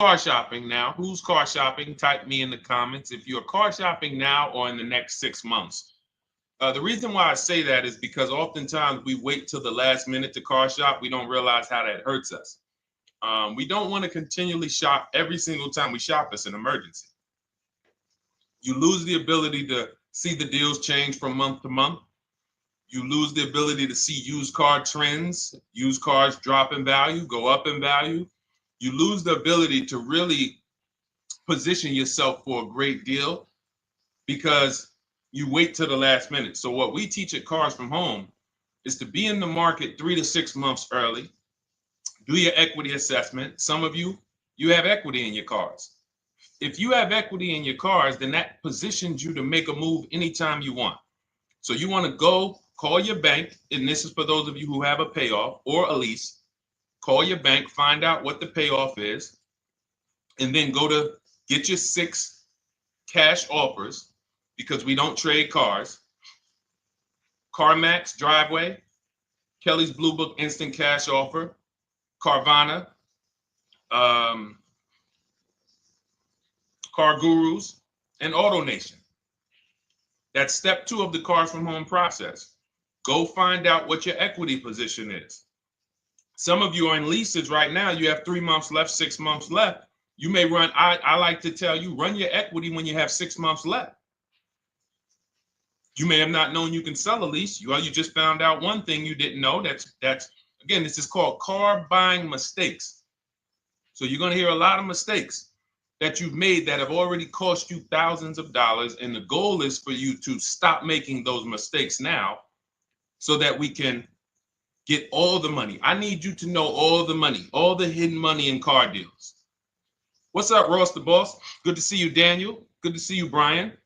car shopping now? Who's car shopping? Type me in the comments if you're car shopping now or in the next 6 months. The reason why I say that is because oftentimes we wait till the last minute to car shop. We don't realize how that hurts us. We don't want to continually shop every single time we shop. It's an emergency. You lose the ability to see the deals change from month to month. You lose the ability to see used car trends, used cars drop in value, go up in value. You lose the ability to really position yourself for a great deal because you wait till the last minute. So what we teach at Cars from Home is to be in the market 3 to 6 months early. Do your equity assessment. Some of you have equity in your cars. If you have equity in your cars, then that positions you to make a move anytime you want. So you want to go call your bank, and this is for those of you who have a payoff or a lease. Call your bank, find out what the payoff is, and then go to get your 6 cash offers, because we don't trade cars. CarMax, Driveway, Kelly's Blue Book Instant Cash Offer, Carvana, Car Gurus, and AutoNation. That's step 2 of the Cars from Home process. Go find out what your equity position is. Some of you are in leases right now. You have 3 months left, 6 months left. You may run, I like to tell you, run your equity when you have 6 months left. You may have not known you can sell a lease. You just found out one thing you didn't know. That's again, this is called car buying mistakes. So you're going to hear a lot of mistakes that you've made that have already cost you thousands of dollars. And the goal is for you to stop making those mistakes now so that we can get all the money. I need you to know all the money, all the hidden money in car deals. What's up, Ross the Boss? Good to see you, Daniel. Good to see you, Brian.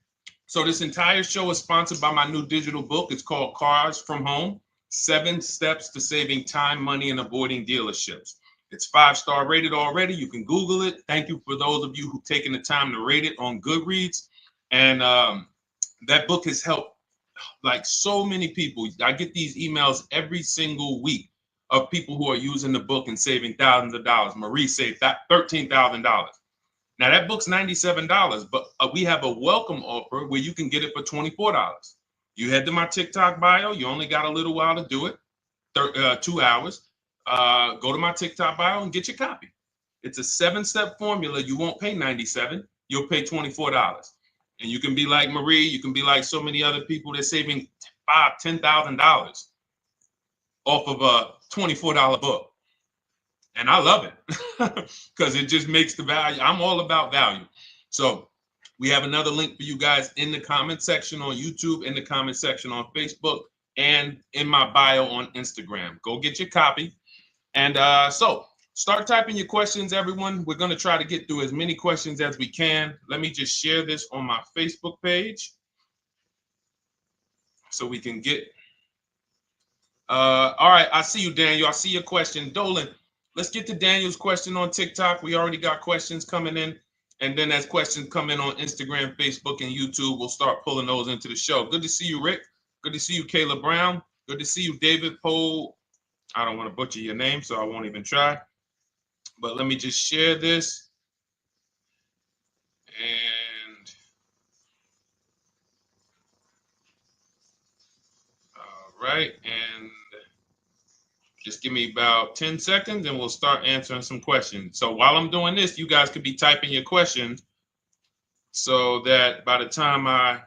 So this entire show is sponsored by my new digital book. It's called Cars from Home, 7 Steps to Saving Time, Money, and Avoiding Dealerships. It's 5-star rated already. You can Google it. Thank you for those of you who've taken the time to rate it on Goodreads. And that book has helped like so many people. I get these emails every single week of people who are using the book and saving thousands of dollars. Marie saved $13,000. Now that book's $97, but we have a welcome offer where you can get it for $24. You head to my TikTok bio. You only got a little while to do it, 2 hours. Go to my TikTok bio and get your copy. It's a 7-step formula. You won't pay $97. You'll pay $24. And you can be like Marie. You can be like so many other people. They're saving $5,000, $10,000 off of a $24 book. And I love it because it just makes the value. I'm all about value. So we have another link for you guys in the comment section on YouTube, in the comment section on Facebook, and in my bio on Instagram. Go get your copy. And so start typing your questions, everyone. We're going to try to get through as many questions as we can. Let me just share this on my Facebook page so we can get. All right. I see you, Daniel. I see your question. Dolan, let's get to Daniel's question on TikTok. We already got questions coming in. And then as questions come in on Instagram, Facebook, and YouTube, we'll start pulling those into the show. Good to see you, Rick. Good to see you, Kayla Brown. Good to see you, David Poe. I don't want to butcher your name, so I won't even try. But let me just share this. And all right. And just give me about 10 seconds and we'll start answering some questions. So while I'm doing this, you guys could be typing your questions so that by the time I'm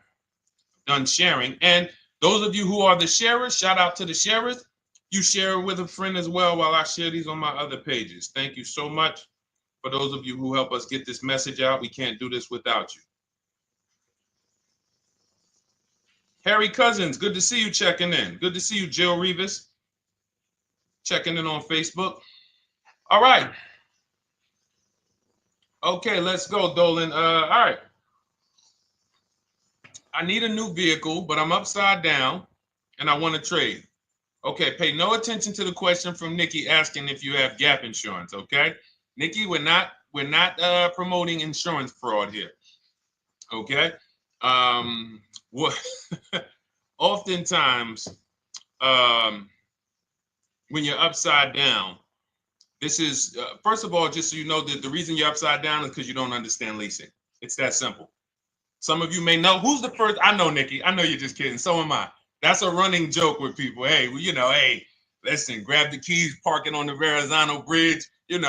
done sharing, and those of you who are the sharers, shout out to the sharers. You share it with a friend as well while I share these on my other pages. Thank you so much for those of you who help us get this message out. We can't do this without you. Harry Cousins, good to see you checking in. Good to see you, Jill Rivas. Checking in on Facebook. All right. Okay, let's go, Dolan. All right. I need a new vehicle, but I'm upside down and I want to trade. Okay, pay no attention to the question from Nikki asking if you have gap insurance, okay? Nikki, we're not promoting insurance fraud here. Okay? What oftentimes when you're upside down, This is, first of all, just so you know, that the reason you're upside down is because you don't understand leasing. It's that simple. Some of you may know who's the first. I know, Nikki. I know you're just kidding. So am I. That's a running joke with people. Hey, well, hey, listen, grab the keys, parking on the Verrazano Bridge. You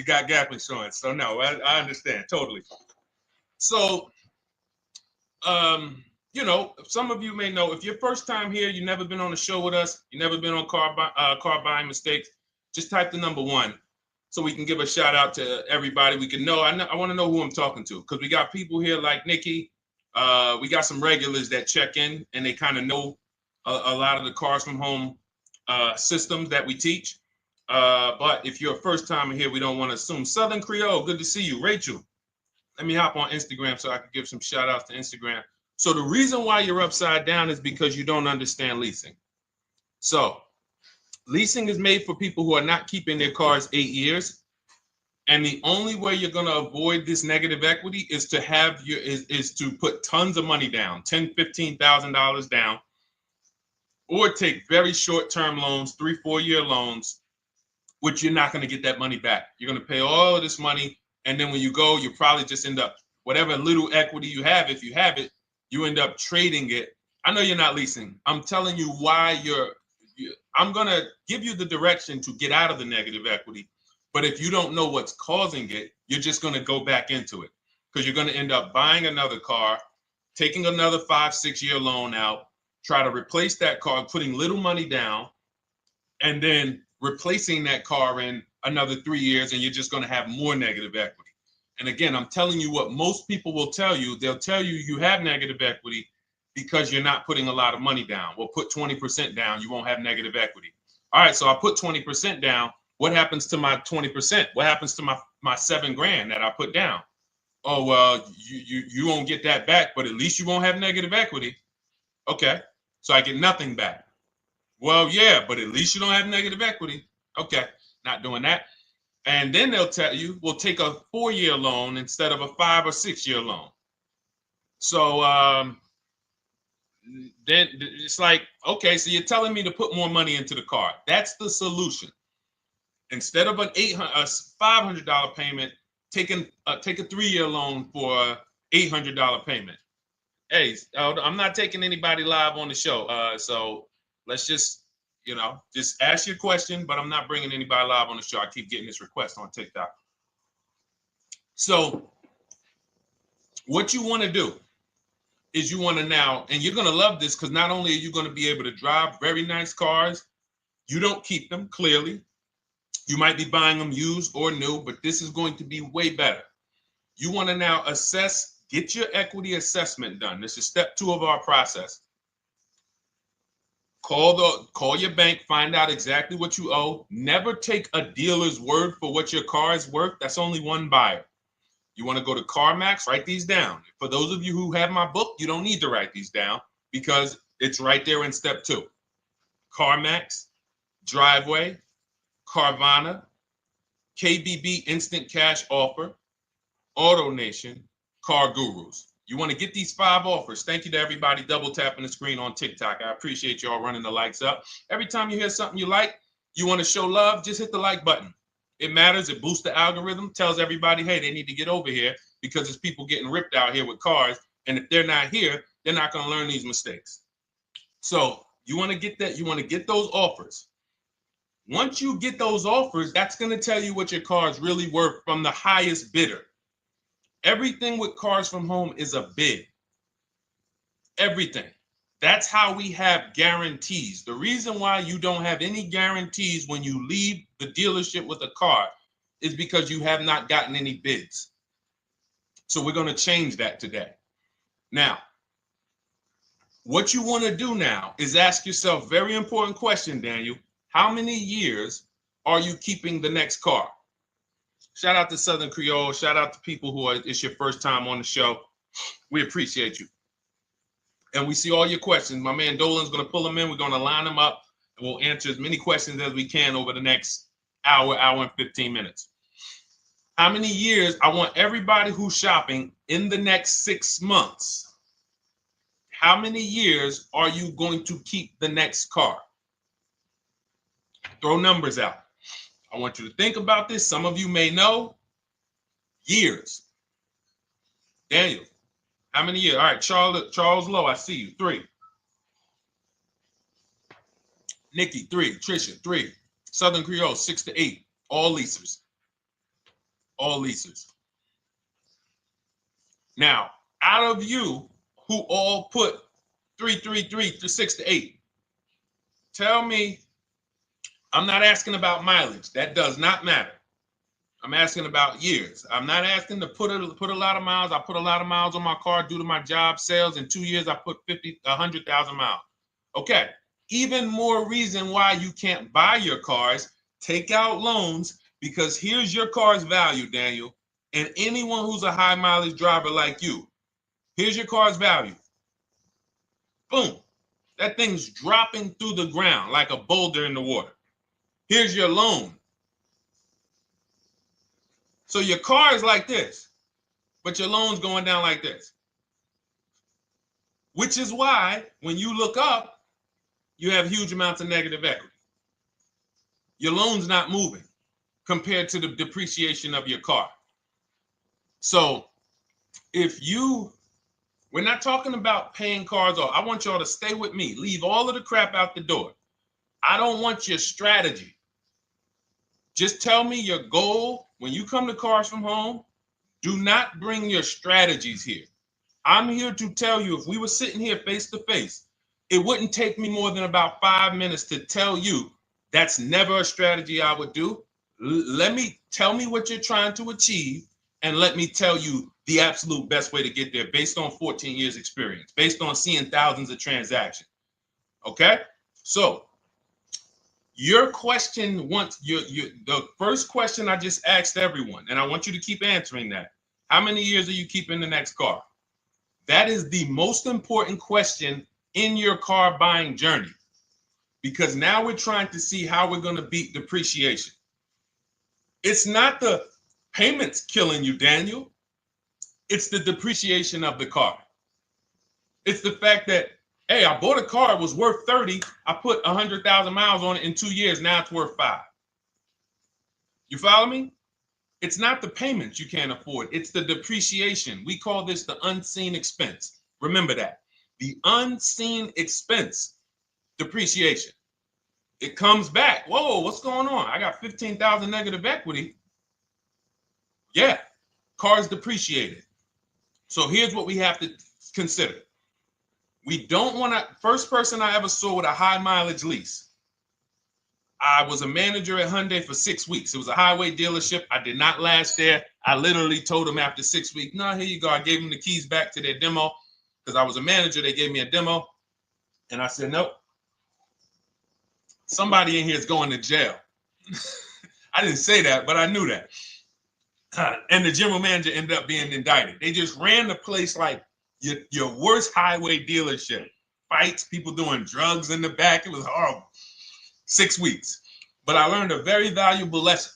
got gap insurance. So no, I understand totally. So, some of you may know if you're first time here, you've never been on a show with us, you've never been on car buying mistakes. Just type the number 1, so we can give a shout out to everybody. We can know. I want to know who I'm talking to, because we got people here like Nikki. We got some regulars that check in and they kind of know a lot of the Cars from Home systems that we teach. But if you're a first timer here, we don't want to assume. Southern Creole, good to see you. Rachel, let me hop on Instagram so I can give some shout outs to Instagram. So the reason why you're upside down is because you don't understand leasing. So leasing is made for people who are not keeping their cars 8 years. And the only way you're going to avoid this negative equity is to is to put tons of money down, $10,000, $15,000 down, or take very short-term loans, 3-4 year loans, which you're not going to get that money back. You're going to pay all of this money, and then when you go, you probably just end up, whatever little equity you have, if you have it, you end up trading it. I know you're not leasing. I'm telling you why I'm going to give you the direction to get out of the negative equity. But if you don't know what's causing it, you're just going to go back into it, because you're going to end up buying another car, taking another 5-6 year loan out, try to replace that car, putting little money down, and then replacing that car in another 3 years, and you're just going to have more negative equity. And again, I'm telling you what most people will tell you. They'll tell you you have negative equity because you're not putting a lot of money down. Well, put 20% down, you won't have negative equity. All right, so I put 20% down. What happens to my 20%? What happens to my $7,000 that I put down? Oh, well, you won't get that back, but at least you won't have negative equity. Okay, so I get nothing back. Well, yeah, but at least you don't have negative equity. Okay, not doing that. And then they'll tell you, we'll take a 4-year loan instead of a 5 or 6 year loan. So then it's like, okay, so you're telling me to put more money into the car. That's the solution. Instead of a $500 payment, take a 3-year loan for a $800 payment. Hey, I'm not taking anybody live on the show. So let's just ask your question, but I'm not bringing anybody live on the show. I keep getting this request on TikTok. So what you want to do is you want to now, and you're going to love this, because not only are you going to be able to drive very nice cars, you don't keep them, clearly. You might be buying them used or new, but this is going to be way better. You want to now assess, get your equity assessment done. This is step 2 of our process. Call your bank, find out exactly what you owe. Never take a dealer's word for what your car is worth. That's only one buyer. You want to go to CarMax, write these down. For those of you who have my book, you don't need to write these down because it's right there in step 2. CarMax, Driveway, Carvana, KBB Instant Cash Offer, AutoNation, Car Gurus. You want to get these 5 offers. Thank you to everybody double tapping the screen on TikTok. I appreciate y'all running the likes up. Every time you hear something you like, you want to show love, just hit the like button. It matters. It boosts the algorithm, tells everybody, hey, they need to get over here because there's people getting ripped out here with cars. And if they're not here, they're not going to learn these mistakes. So you want to get that. You want to get those offers. Once you get those offers, that's going to tell you what your car is really worth from the highest bidder. Everything with Cars from Home is a bid. Everything. That's how we have guarantees. The reason why you don't have any guarantees when you leave the dealership with a car is because you have not gotten any bids. So we're going to change that today. Now, what you want to do now is ask yourself, very important question, Daniel. How many years are you keeping the next car? Shout out to Southern Creole. Shout out to people who it's your first time on the show. We appreciate you. And we see all your questions. My man Dolan's going to pull them in. We're going to line them up. And we'll answer as many questions as we can over the next hour and 15 minutes. How many years? I want everybody who's shopping in the next 6 months. How many years are you going to keep the next car? Throw numbers out. I want you to think about this. Some of you may know. Years. Daniel, how many years? All right, Charles Lowe, I see you. 3. Nikki, 3. Trisha, 3. Southern Creole, 6 to 8. All leasers. All leasers. Now, out of you who all put 3 to 6 to 8, tell me, I'm not asking about mileage. That does not matter. I'm asking about years. I'm not asking to put a lot of miles. I put a lot of miles on my car due to my job sales. In 2 years, I put 100,000 miles. Okay. Even more reason why you can't buy your cars. Take out loans, because here's your car's value, Daniel. And anyone who's a high mileage driver like you, here's your car's value. Boom. That thing's dropping through the ground like a boulder in the water. Here's your loan. So your car is like this, but your loan's going down like this. Which is why when you look up, you have huge amounts of negative equity. Your loan's not moving compared to the depreciation of your car. So we're not talking about paying cars off. I want y'all to stay with me. Leave all of the crap out the door. I don't want your strategy. Just tell me your goal. When you come to Cars from Home, do not bring your strategies here. I'm here to tell you, if we were sitting here face to face, it wouldn't take me more than about 5 minutes to tell you that's never a strategy I would do. Tell me what you're trying to achieve, and let me tell you the absolute best way to get there based on 14 years experience, based on seeing thousands of transactions. Okay? So your question, the first question I just asked everyone, and I want you to keep answering that. How many years are you keeping the next car? That is the most important question in your car buying journey, because now we're trying to see how we're going to beat depreciation. It's not the payments killing you, Daniel. It's the depreciation of the car. It's the fact that, hey, I bought a car, it was worth 30. I put 100,000 miles on it in 2 years. Now it's worth 5. You follow me? It's not the payments you can't afford. It's the depreciation. We call this the unseen expense. Remember that. The unseen expense, depreciation. It comes back. Whoa, what's going on? I got 15,000 negative equity. Yeah, car's depreciated. So here's what we have to consider. We don't want to, first person I ever saw with a high mileage lease. I was a manager at Hyundai for 6 weeks. It was a highway dealership. I did not last there. I literally told them after 6 weeks, no, here you go. I gave them the keys back to their demo because I was a manager. They gave me a demo. And I said, nope. Somebody in here is going to jail. I didn't say that, but I knew that. And the general manager ended up being indicted. They just ran the place like your worst highway dealership. Fights, people doing drugs in the back. It was horrible. 6 weeks. But I learned a very valuable lesson.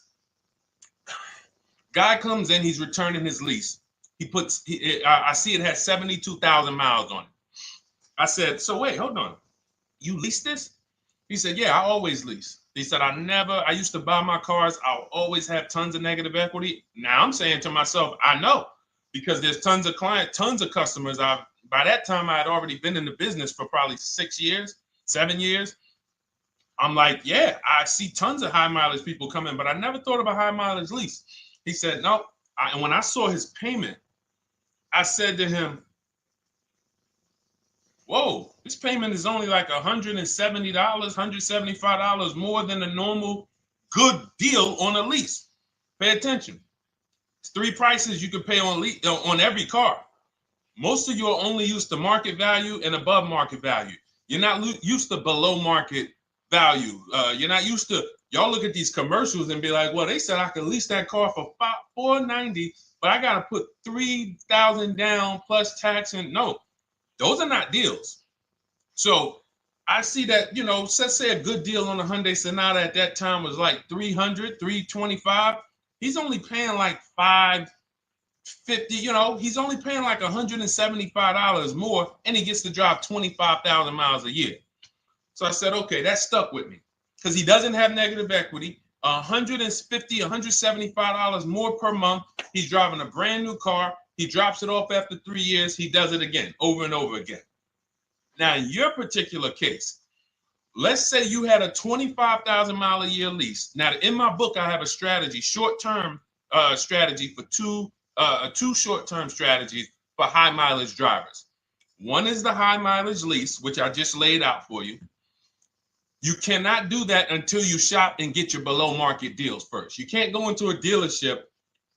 Guy comes in, he's returning his lease. I see it has 72,000 miles on it. I said, so wait, hold on. You leased this? He said, yeah, I always lease. He said, I used to buy my cars. I'll always have tons of negative equity. Now I'm saying to myself, I know, because there's tons of clients, tons of customers. By that time, I had already been in the business for probably 6 years, 7 years. I'm like, yeah, I see tons of high mileage people come in, but I never thought of a high mileage lease. He said, no. And when I saw his payment, I said to him, whoa, this payment is only like $170, $175 more than a normal good deal on a lease. Pay attention. It's 3 prices you can pay on every car. Most of you are only used to market value and above market value. You're not used to below market value. You're not used to, y'all look at these commercials and be like, well, they said I could lease that car for $490, but I got to put $3,000 down plus tax. And no, those are not deals. So I see that, let's say a good deal on a Hyundai Sonata at that time was like $300, $325. He's only paying like $550, he's only paying like $175 more, and he gets to drive 25,000 miles a year. So I said, okay, that stuck with me because he doesn't have negative equity. $150, $175 more per month. He's driving a brand new car. He drops it off after 3 years. He does it again, over and over again. Now, in your particular case, let's say you had a 25,000 mile a year lease. Now, in my book, I have a strategy, short-term strategy for two short-term strategies for high mileage drivers. One is the high mileage lease, which I just laid out for you. You cannot do that until you shop and get your below market deals first. You can't go into a dealership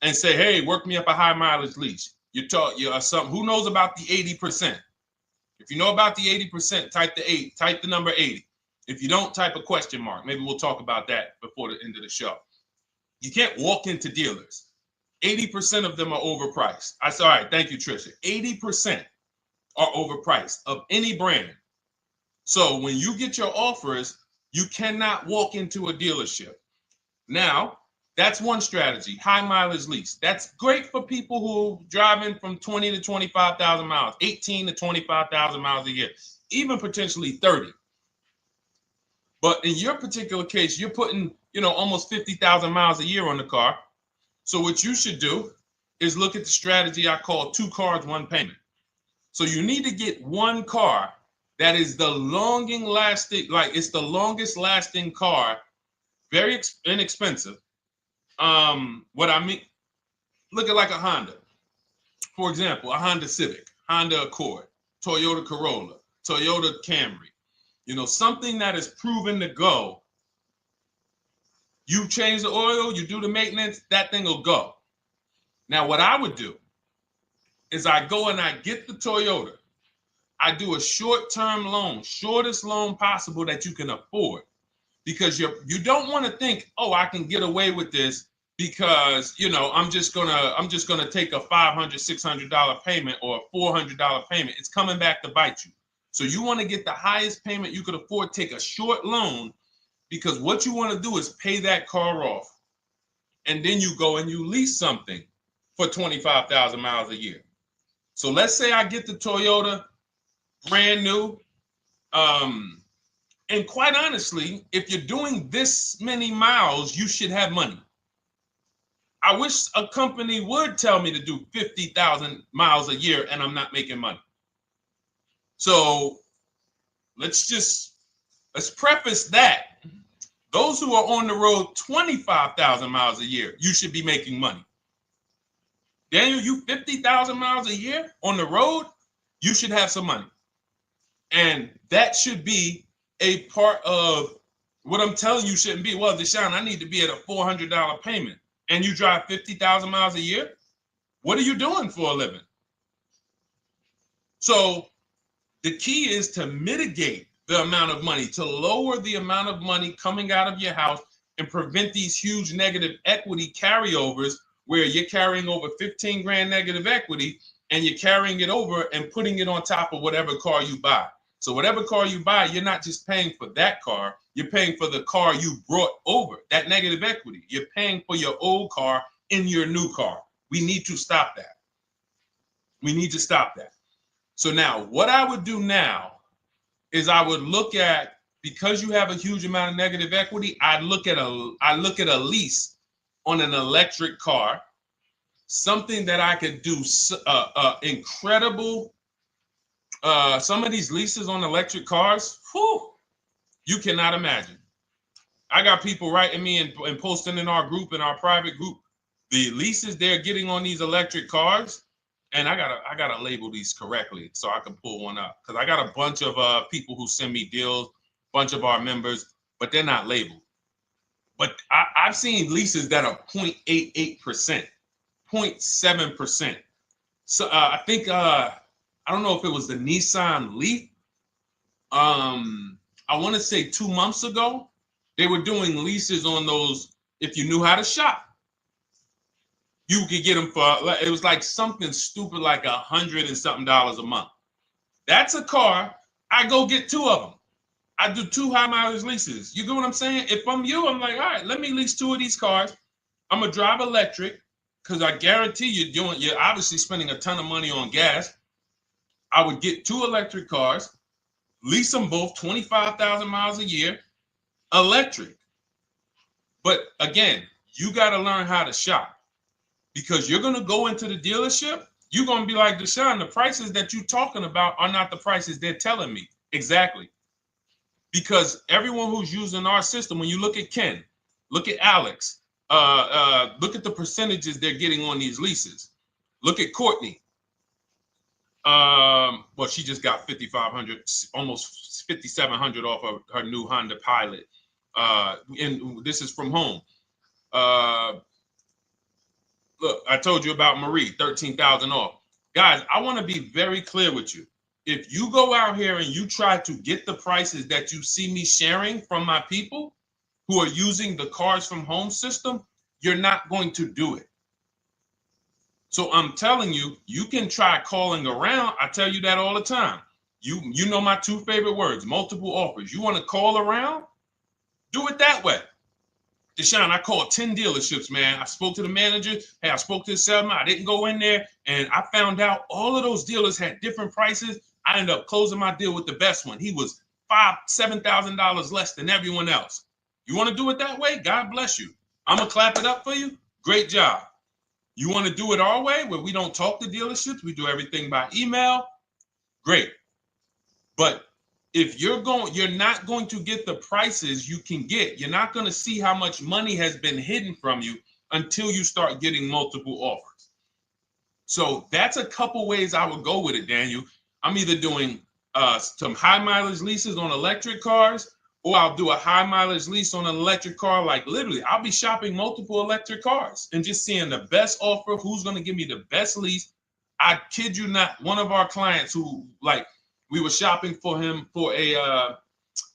and say, hey, work me up a high mileage lease. Who knows about the 80%? If you know about the 80%, type the number 80. If you don't, type a question mark. Maybe we'll talk about that before the end of the show. You can't walk into dealers. 80% of them are overpriced. I said, all right, thank you, Trisha. 80% are overpriced of any brand. So when you get your offers, you cannot walk into a dealership. Now, that's one strategy, high mileage lease. That's great for people who are driving from 20 to 25,000 miles, 18 to 25,000 miles a year, even potentially 30. But in your particular case, you're putting, almost 50,000 miles a year on the car. So what you should do is look at the strategy I call 2 cars, 1 payment. So you need to get one car that is the longest lasting car, very inexpensive. What I mean, look at like a Honda. For example, a Honda Civic, Honda Accord, Toyota Corolla, Toyota Camry. Something that is proven to go. You change the oil, you do the maintenance, that thing will go. Now, what I would do is I go and I get the Toyota. I do a short-term loan, shortest loan possible that you can afford, because you don't want to think, oh, I can get away with this because I'm just gonna take a $500, $600 payment or a $400 payment. It's coming back to bite you. So you want to get the highest payment you could afford, take a short loan, because what you want to do is pay that car off, and then you go and you lease something for 25,000 miles a year. So let's say I get the Toyota brand new. And quite honestly, if you're doing this many miles, you should have money. I wish a company would tell me to do 50,000 miles a year and I'm not making money. So let's preface that. Those who are on the road 25,000 miles a year, you should be making money. Daniel, you 50,000 miles a year on the road, you should have some money. And that should be a part of what I'm telling you shouldn't be. Well, Deshone, I need to be at a $400 payment. And you drive 50,000 miles a year? What are you doing for a living? So the key is to mitigate the amount of money, to lower the amount of money coming out of your house and prevent these huge negative equity carryovers where you're carrying over 15 grand negative equity and you're carrying it over and putting it on top of whatever car you buy. So whatever car you buy, you're not just paying for that car, you're paying for the car you brought over, that negative equity. You're paying for your old car in your new car. We need to stop that. We need to stop that. So now what I would do now is I would look at, because you have a huge amount of negative equity, I look at a lease on an electric car, something that I could do incredible. Some of these leases on electric cars, you cannot imagine. I got people writing me and posting in our group, in our private group, the leases they're getting on these electric cars. And I gotta label these correctly so I can pull one up, because I got a bunch of people who send me deals, bunch of our members, but they're not labeled. But I've seen leases that are 0.88%, 0.7%. So I think I don't know if it was the Nissan Leaf. I want to say 2 months ago, they were doing leases on those. If you knew how to shop, you could get them for, it was like something stupid like $100 and something a month. That's a car. I go get 2 of them. I do 2 high mileage leases. You get what I'm saying? If I'm you, I'm like, all right, let me lease 2 of these cars. I'm gonna drive electric, because I guarantee you're obviously spending a ton of money on gas. I would get 2 electric cars, lease them both 25,000 miles a year, electric. But again, you got to learn how to shop, because you're going to go into the dealership. You're going to be like, Deshone, the prices that you're talking about are not the prices they're telling me. Exactly. Because everyone who's using our system, when you look at Ken, look at Alex, look at the percentages they're getting on these leases. Look at Courtney. Well, she just got 5,500, almost 5,700 off of her new Honda Pilot. And this is from home. Look, I told you about Marie, 13,000 off. Guys, I want to be very clear with you. If you go out here and you try to get the prices that you see me sharing from my people who are using the Cars from Home system, you're not going to do it. So I'm telling you, you can try calling around. I tell you that all the time. You know my two favorite words, multiple offers. You want to call around? Do it that way. Deshone, I called 10 dealerships, man. I spoke to the manager. Hey, I spoke to the salesman. I didn't go in there, and I found out all of those dealers had different prices. I ended up closing my deal with the best one. He was $7,000 less than everyone else. You want to do it that way? God bless you. I'm going to clap it up for you. Great job. You want to do it our way, where we don't talk to dealerships? We do everything by email? Great. But if you're not going to get the prices you can get. You're not going to see how much money has been hidden from you until you start getting multiple offers. So that's a couple ways I would go with it, Daniel. I'm either doing some high mileage leases on electric cars, or I'll do a high mileage lease on an electric car. Like literally, I'll be shopping multiple electric cars and just seeing the best offer, who's going to give me the best lease. I kid you not, one of our clients who, like, we were shopping for him for a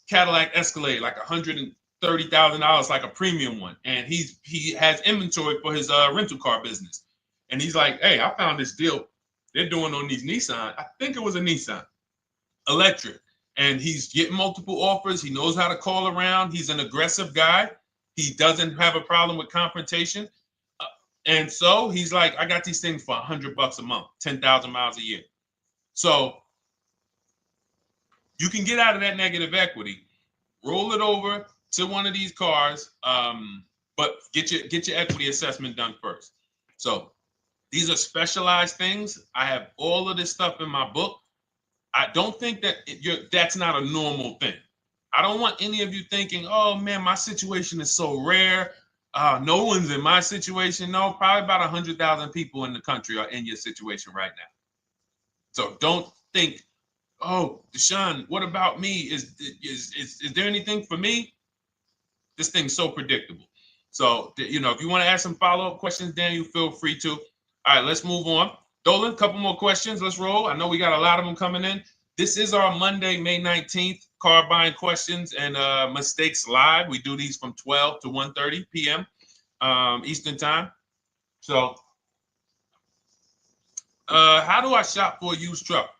Cadillac Escalade, like $130,000, like a premium one. And he has inventory for his rental car business. And he's like, hey, I found this deal they're doing on these Nissan. I think it was a Nissan electric. And he's getting multiple offers. He knows how to call around. He's an aggressive guy. He doesn't have a problem with confrontation. And so he's like, I got these things for $100 a month, 10,000 miles a year. So you can get out of that negative equity, roll it over to one of these cars, but get your equity assessment done first. So these are specialized things. I have all of this stuff in my book. I don't think that that's not a normal thing. I don't want any of you thinking, oh man, my situation is so rare. No one's in my situation. No, probably about 100,000 people in the country are in your situation right now. So don't think, oh, Deshone, what about me? Is there anything for me? This thing's so predictable. So, if you want to ask some follow-up questions, Daniel, feel free to. All right, let's move on. Dolan, a couple more questions. Let's roll. I know we got a lot of them coming in. This is our Monday, May 19th, car buying questions and mistakes live. We do these from 12 to 1:30 p.m. Eastern time. So, how do I shop for a used truck?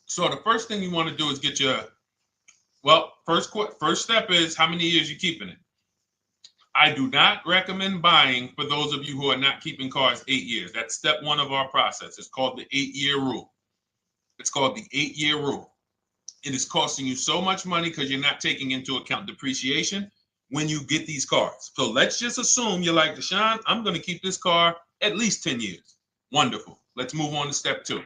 So the first thing you want to do is get your, first step is how many years you keeping it. I do not recommend buying for those of you who are not keeping cars 8 years. That's step one of our process. It's called the 8-year rule. It's called the 8-year rule. It is costing you so much money because you're not taking into account depreciation when you get these cars. So let's just assume you're like, Deshone, I'm going to keep this car at least 10 years. Wonderful. Let's move on to step two.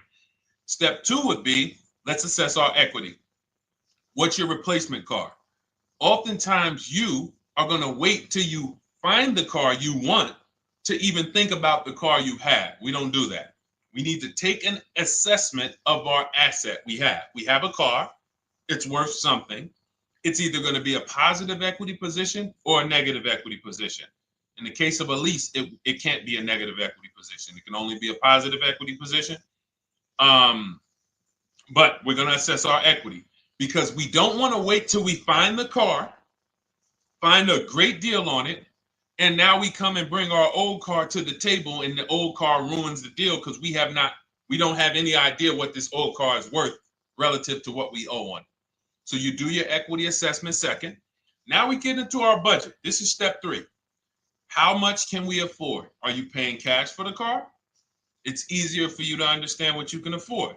Step two would be, let's assess our equity. What's your replacement car? Oftentimes you are going to wait till you find the car you want to even think about the car you have. We don't do that. We need to take an assessment of our asset we have. We have a car. It's worth something. It's either going to be a positive equity position or a negative equity position. In the case of a lease, it can't be a negative equity position. It can only be a positive equity position. But we're going to assess our equity because we don't want to wait till we find the car, find a great deal on it, and now we come and bring our old car to the table and the old car ruins the deal because we don't have any idea what this old car is worth relative to what we owe on it. So you do your equity assessment second. Now we get into our budget. This is step three. How much can we afford? Are you paying cash for the car? It's easier for you to understand what you can afford.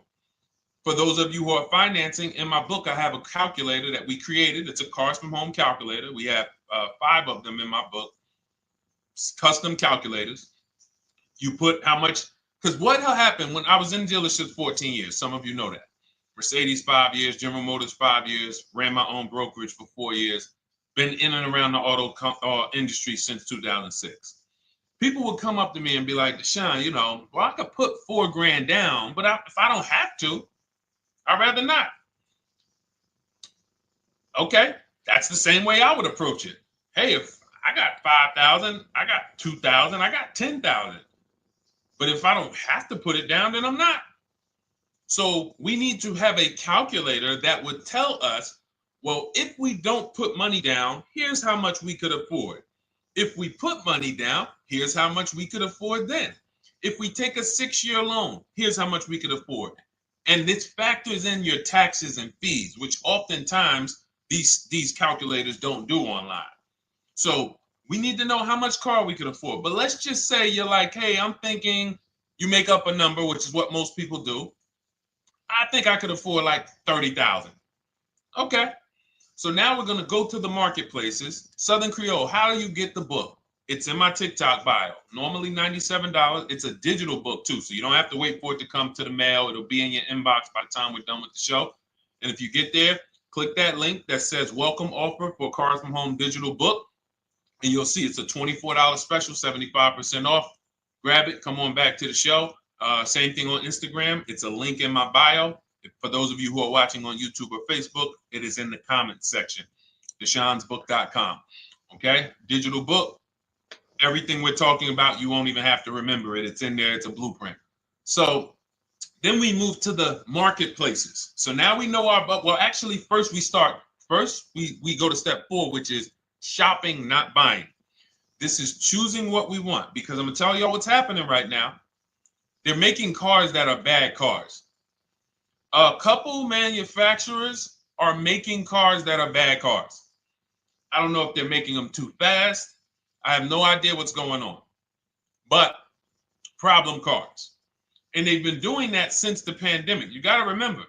For those of you who are financing, in my book, I have a calculator that we created. It's a Cars from Home calculator. We have 5 of them in my book, custom calculators. You put how much, because what happened when I was in dealerships 14 years, some of you know that. Mercedes 5 years, General Motors 5 years, ran my own brokerage for 4 years, been in and around the auto industry since 2006. People would come up to me and be like, Deshone, well, I could put $4,000 down, but if I don't have to, I'd rather not. Okay, that's the same way I would approach it. Hey, if I got 5,000, I got 2,000, I got 10,000. But if I don't have to put it down, then I'm not. So we need to have a calculator that would tell us, well, if we don't put money down, here's how much we could afford. If we put money down, here's how much we could afford then. If we take a 6-year loan, here's how much we could afford. And this factors in your taxes and fees, which oftentimes these calculators don't do online. So we need to know how much car we could afford. But let's just say you're like, hey, I'm thinking, you make up a number, which is what most people do. I think I could afford like 30,000. Okay. So now we're going to go to the marketplaces. Southern Creole, how do you get the book? It's in my TikTok bio. Normally $97. It's a digital book too, so you don't have to wait for it to come to the mail. It'll be in your inbox by the time we're done with the show. And if you get there, click that link that says welcome offer for Cars from Home digital book. And you'll see it's a $24 special, 75% off. Grab it. Come on back to the show. Same thing on Instagram. It's a link in my bio. For those of you who are watching on YouTube or Facebook, it is in the comments section, DeshonesBook.com. Okay, digital book. Everything we're talking about, you won't even have to remember it. It's in there. It's a blueprint. So then we move to the marketplaces. So now we know well, actually, first we go to step 4, which is shopping, not buying. This is choosing what we want, because I'm going to tell y'all what's happening right now. They're making cars that are bad cars. A couple manufacturers are making cars that are bad cars. I don't know if they're making them too fast. I have no idea what's going on. But problem cars. And they've been doing that since the pandemic. You got to remember,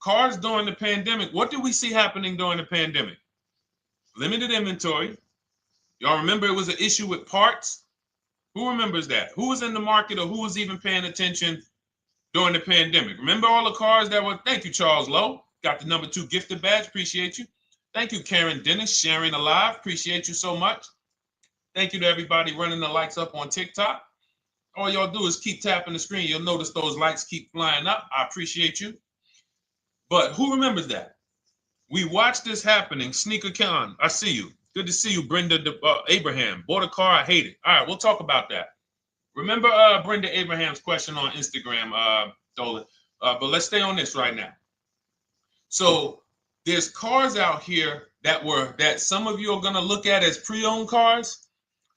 cars during the pandemic, what did we see happening during the pandemic? Limited inventory. Y'all remember it was an issue with parts? Who remembers that? Who was in the market or who was even paying attention during the pandemic? Remember all the cars that were, thank you, Charles Lowe. Got the number 2 gifted badge. Appreciate you. Thank you, Karen Dennis, sharing alive. Appreciate you so much. Thank you to everybody running the likes up on TikTok. All y'all do is keep tapping the screen. You'll notice those likes keep flying up. I appreciate you. But who remembers that? We watched this happening. Sneaker Con, I see you. Good to see you, Brenda Abraham. Bought a car, I hate it. All right, we'll talk about that. Remember Brenda Abraham's question on Instagram, Dolan. But let's stay on this right now. So there's cars out here that some of you are going to look at as pre-owned cars.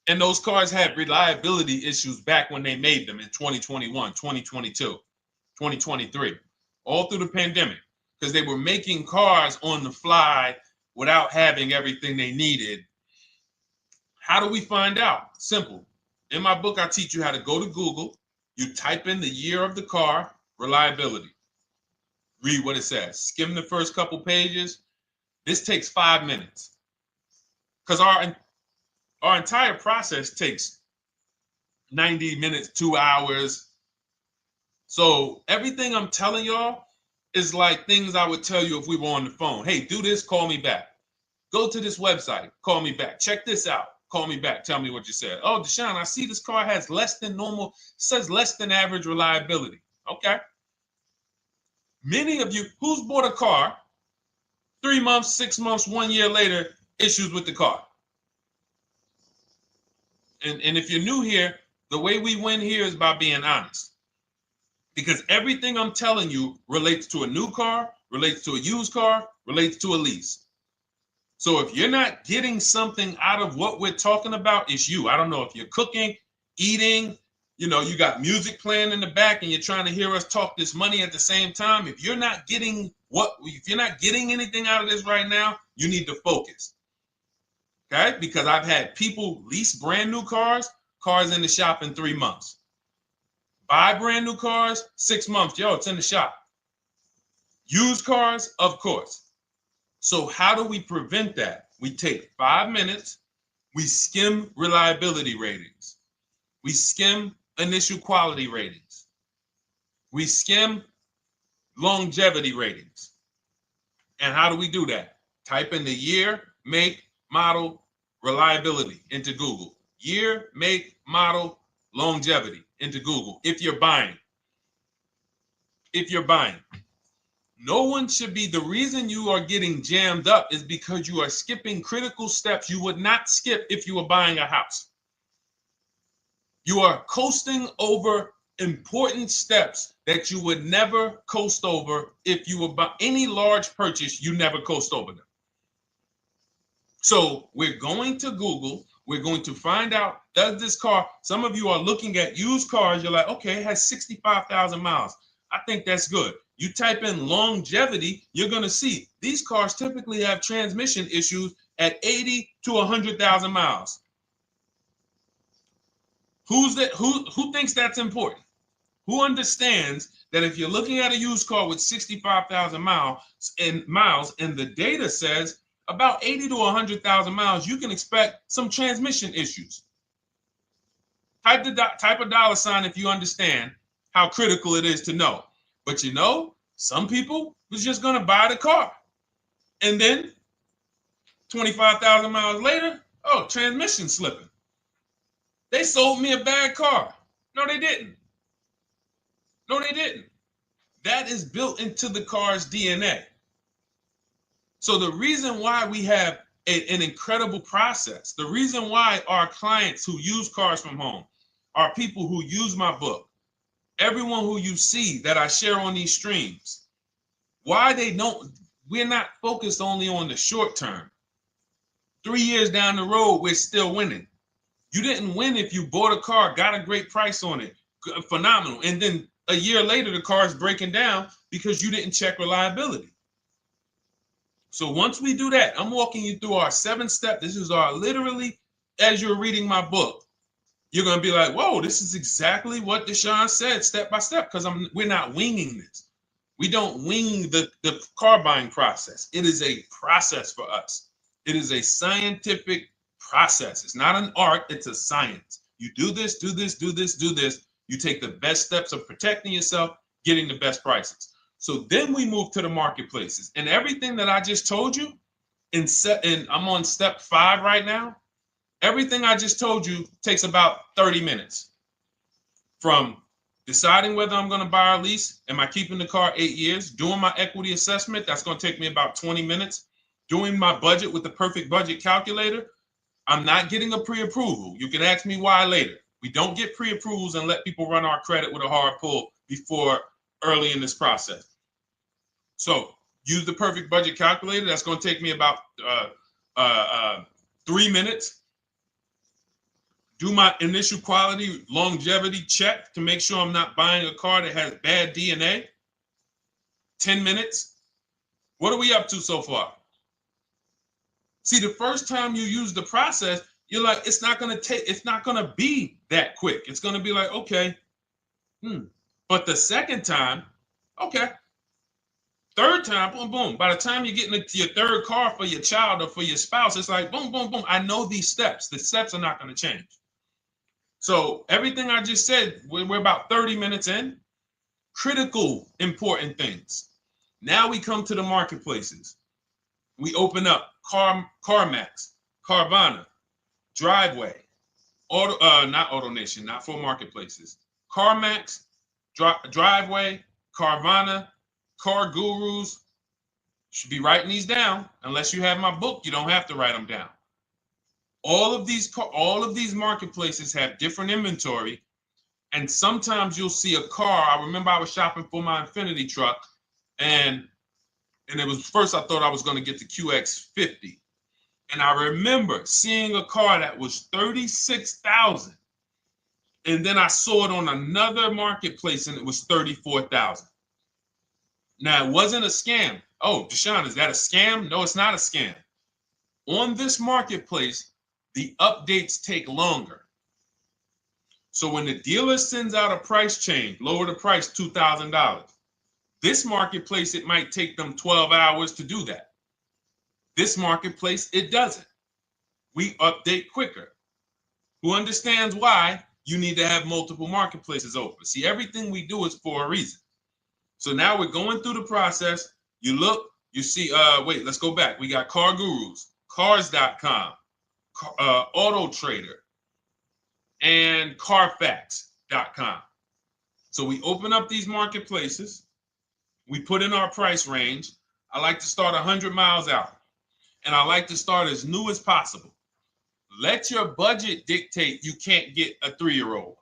And those cars had reliability issues back when they made them in 2021, 2022, 2023, all through the pandemic, because they were making cars on the fly without having everything they needed. How do we find out? Simple. In my book, I teach you how to go to Google. You type in the year of the car, reliability. Read what it says. Skim the first couple pages. This takes 5 minutes. Because our entire process takes 90 minutes, 2 hours. So everything I'm telling y'all is like things I would tell you if we were on the phone. Hey, do this, call me back. Go to this website, call me back. Check this out, call me back. Tell me what you said. Oh, Deshone, I see this car has less than normal, says less than average reliability. Okay. Many of you, who's bought a car 3 months, 6 months, 1 year later, issues with the car? And if you're new here, the way we win here is by being honest. Because everything I'm telling you relates to a new car, relates to a used car, relates to a lease. So if you're not getting something out of what we're talking about, it's you. I don't know if you're cooking, eating, you got music playing in the back and you're trying to hear us talk this money at the same time. If you're not getting anything out of this right now, you need to focus. Okay? Because I've had people lease brand new cars in the shop in 3 months. Buy brand new cars, 6 months. Yo, it's in the shop. Used cars, of course. So how do we prevent that? We take 5 minutes We skim reliability ratings. We skim initial quality ratings. We skim longevity ratings. And how do we do that? Type in the year, make, model, reliability into Google. Year, make, model, longevity into Google. If you're buying. No one should be, the reason you are getting jammed up is because you are skipping critical steps you would not skip if you were buying a house. You are coasting over important steps that you would never coast over if you were buying any large purchase. You never coast over them. So we're going to Google. We're going to find out, does this car, some of you are looking at used cars. You're like, okay, it has 65,000 miles. I think that's good. You type in longevity, you're going to see these cars typically have transmission issues at 80 to 100,000 miles. Who thinks that's important? Who understands that if you're looking at a used car with 65,000 miles and the data says about 80 to 100,000 miles, you can expect some transmission issues. Type a dollar sign if you understand how critical it is to know. But you know, some people was just going to buy the car. And then 25,000 miles later, oh, transmission slipping. They sold me a bad car. No, they didn't. That is built into the car's DNA. So the reason why we have an incredible process, the reason why our clients who use cars from home, are people who use my book, everyone who you see that I share on these streams, we're not focused only on the short term. 3 years down the road, we're still winning. You didn't win if you bought a car, got a great price on it, phenomenal. And then a year later, the car is breaking down because you didn't check reliability. So once we do that, I'm walking you through our 7-step. This is our literally, as you're reading my book, you're going to be like, whoa, this is exactly what Deshone said, step by step, because we're not winging this. We don't wing the car buying process. It is a process for us. It is a scientific process. It's not an art, it's a science. You do this, do this, do this, do this. You take the best steps of protecting yourself, getting the best prices. So then we move to the marketplaces. And everything that I just told you, and I'm on step 5 right now, everything I just told you takes about 30 minutes. From deciding whether I'm going to buy or lease, am I keeping the car 8 years, doing my equity assessment, that's going to take me about 20 minutes, doing my budget with the perfect budget calculator. I'm not getting a pre-approval. You can ask me why later. We don't get pre-approvals and let people run our credit with a hard pull before early in this process. So use the perfect budget calculator. That's going to take me about 3 minutes. Do my initial quality longevity check to make sure I'm not buying a car that has bad DNA. 10 minutes. What are we up to so far? See, the first time you use the process, you're like, it's not going to be that quick. It's going to be like, okay. But the second time, okay. Third time, boom, boom. By the time you're getting into your third car for your child or for your spouse, it's like, boom, boom, boom. I know these steps. The steps are not going to change. So everything I just said, we're about 30 minutes in. Critical, important things. Now we come to the marketplaces. We open up CarMax, Carvana, Driveway, not AutoNation, not for marketplaces. CarMax, Driveway, Carvana, Car Gurus. Should be writing these down. Unless you have my book, you don't have to write them down. All of these marketplaces have different inventory, and sometimes you'll see a car. I remember I was shopping for my Infinity truck, and it was first I thought I was going to get the QX50, and I remember seeing a car that was $36,000, and then I saw it on another marketplace, and it was $34,000. Now it wasn't a scam. Oh, Deshone, is that a scam? No, it's not a scam. On this marketplace, the updates take longer. So when the dealer sends out a price change, lower the price $2,000. This marketplace, it might take them 12 hours to do that. This marketplace, it doesn't. we update quicker. Who understands why you need to have multiple marketplaces open? See, everything we do is for a reason. So now we're going through the process. You look, you see, wait, let's go back. We got Car Gurus, Cars.com, Auto Trader, and Carfax.com. So we open up these marketplaces. We put in our price range. I like to start 100 miles out, and I like to start as new as possible. Let your budget dictate you can't get a 3-year-old.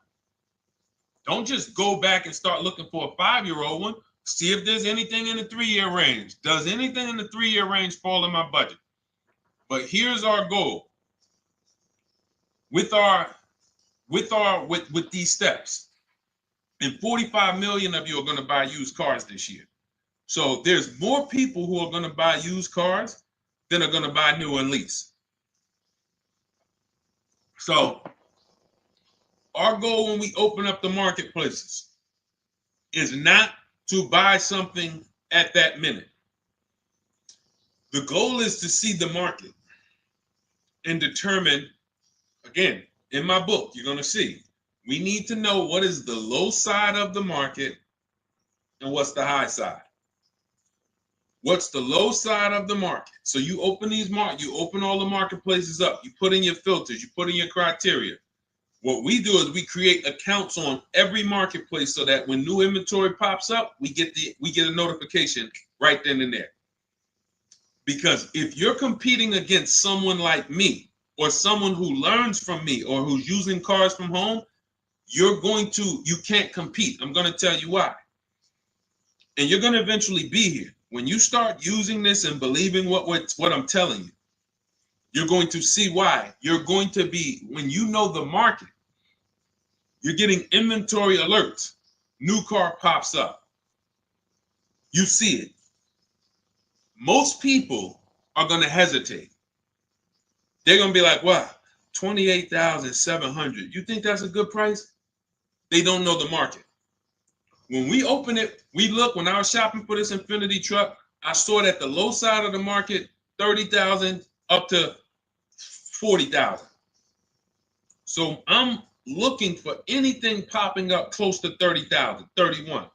Don't just go back and start looking for a 5-year-old one. See if there's anything in the 3-year range. Does anything in the 3-year range fall in my budget? But here's our goal. With these steps, and 45 million of you are going to buy used cars this year. So there's more people who are going to buy used cars than are going to buy new and lease. So our goal when we open up the marketplaces is not to buy something at that minute. The goal is to see the market and determine, again, in my book, you're going to see, we need to know what is the low side of the market and what's the high side. What's the low side of the market? So you open you open all the marketplaces up. You put in your filters. You put in your criteria. What we do is we create accounts on every marketplace so that when new inventory pops up, we get a notification right then and there. Because if you're competing against someone like me or someone who learns from me or who's using cars from home, you can't compete. I'm going to tell you why. And you're going to eventually be here. When you start using this and believing what I'm telling you, you're going to see why. You're going to be, when you know the market, you're getting inventory alerts. New car pops up. You see it. Most people are going to hesitate. They're going to be like, wow, $28,700. You think that's a good price? They don't know the market. When we open it, we look, when I was shopping for this Infiniti truck, I saw it at the low side of the market, $30,000 up to $40,000. So I'm looking for anything popping up close to $30,000, $31,000.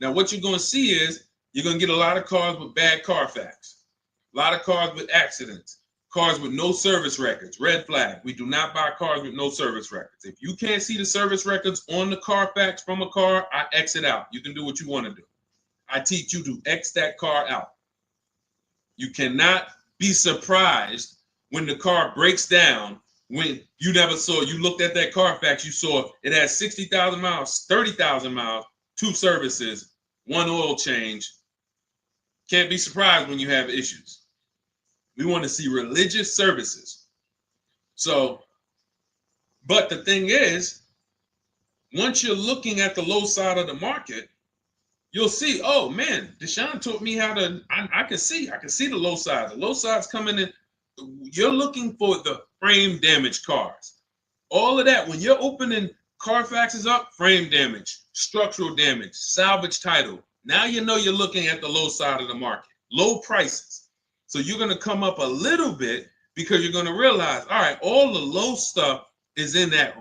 Now what you're going to see is you're going to get a lot of cars with bad Carfax, a lot of cars with accidents, cars with no service records, red flag. We do not buy cars with no service records. If you can't see the service records on the Carfax from a car, I exit out. You can do what you want to do. I teach you to X that car out. You cannot be surprised when the car breaks down when you looked at that Carfax, you saw it has 60,000 miles, 30,000 miles, 2 services, 1 oil change. Can't be surprised when you have issues. We want to see religious services. So, but the thing is, once you're looking at the low side of the market, you'll see, oh man, Deshone taught me how to, I can see the low side. The low side's coming in. You're looking for the frame damage cars. All of that, when you're opening Carfaxes up, frame damage, structural damage, salvage title. Now you know you're looking at the low side of the market, low prices. So you're going to come up a little bit because you're going to realize, all right, all the low stuff is in that,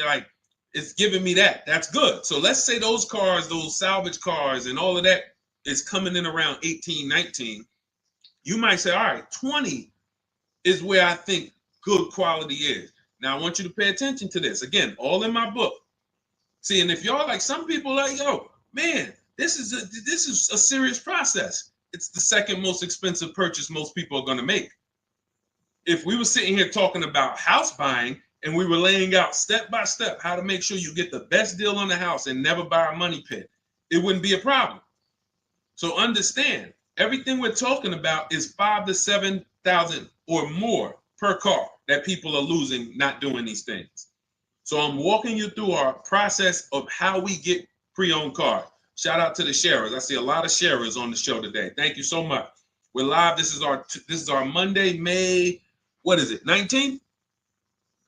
like, it's giving me that. That's good. So let's say those cars, those salvage cars and all of that is coming in around 18, 19. You might say, all right, 20 is where I think good quality is. Now I want you to pay attention to this. Again, all in my book. See, and if y'all like, some people like, yo, man, this is a serious process. It's the second most expensive purchase most people are going to make. If we were sitting here talking about house buying and we were laying out step by step how to make sure you get the best deal on the house and never buy a money pit, it wouldn't be a problem. So understand, everything we're talking about is $5,000 to $7,000 or more per car that people are losing not doing these things. So I'm walking you through our process of how we get pre-owned cars. Shout out to the sharers. I see a lot of sharers on the show today. Thank you so much. We're live. This is our Monday, May, what is it, 19th?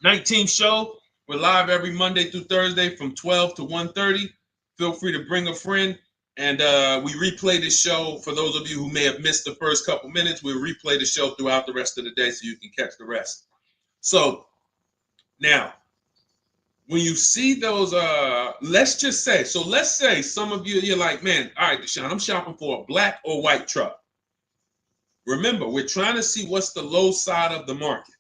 19th show. We're live every Monday through Thursday from 12 to 1:30. Feel free to bring a friend. And we replay the show. For those of you who may have missed the first couple minutes, we'll replay the show throughout the rest of the day so you can catch the rest. So now, when you see those, let's just say, so let's say some of you, you're like, man, all right, Deshone, I'm shopping for a black or white truck. Remember, we're trying to see what's the low side of the market.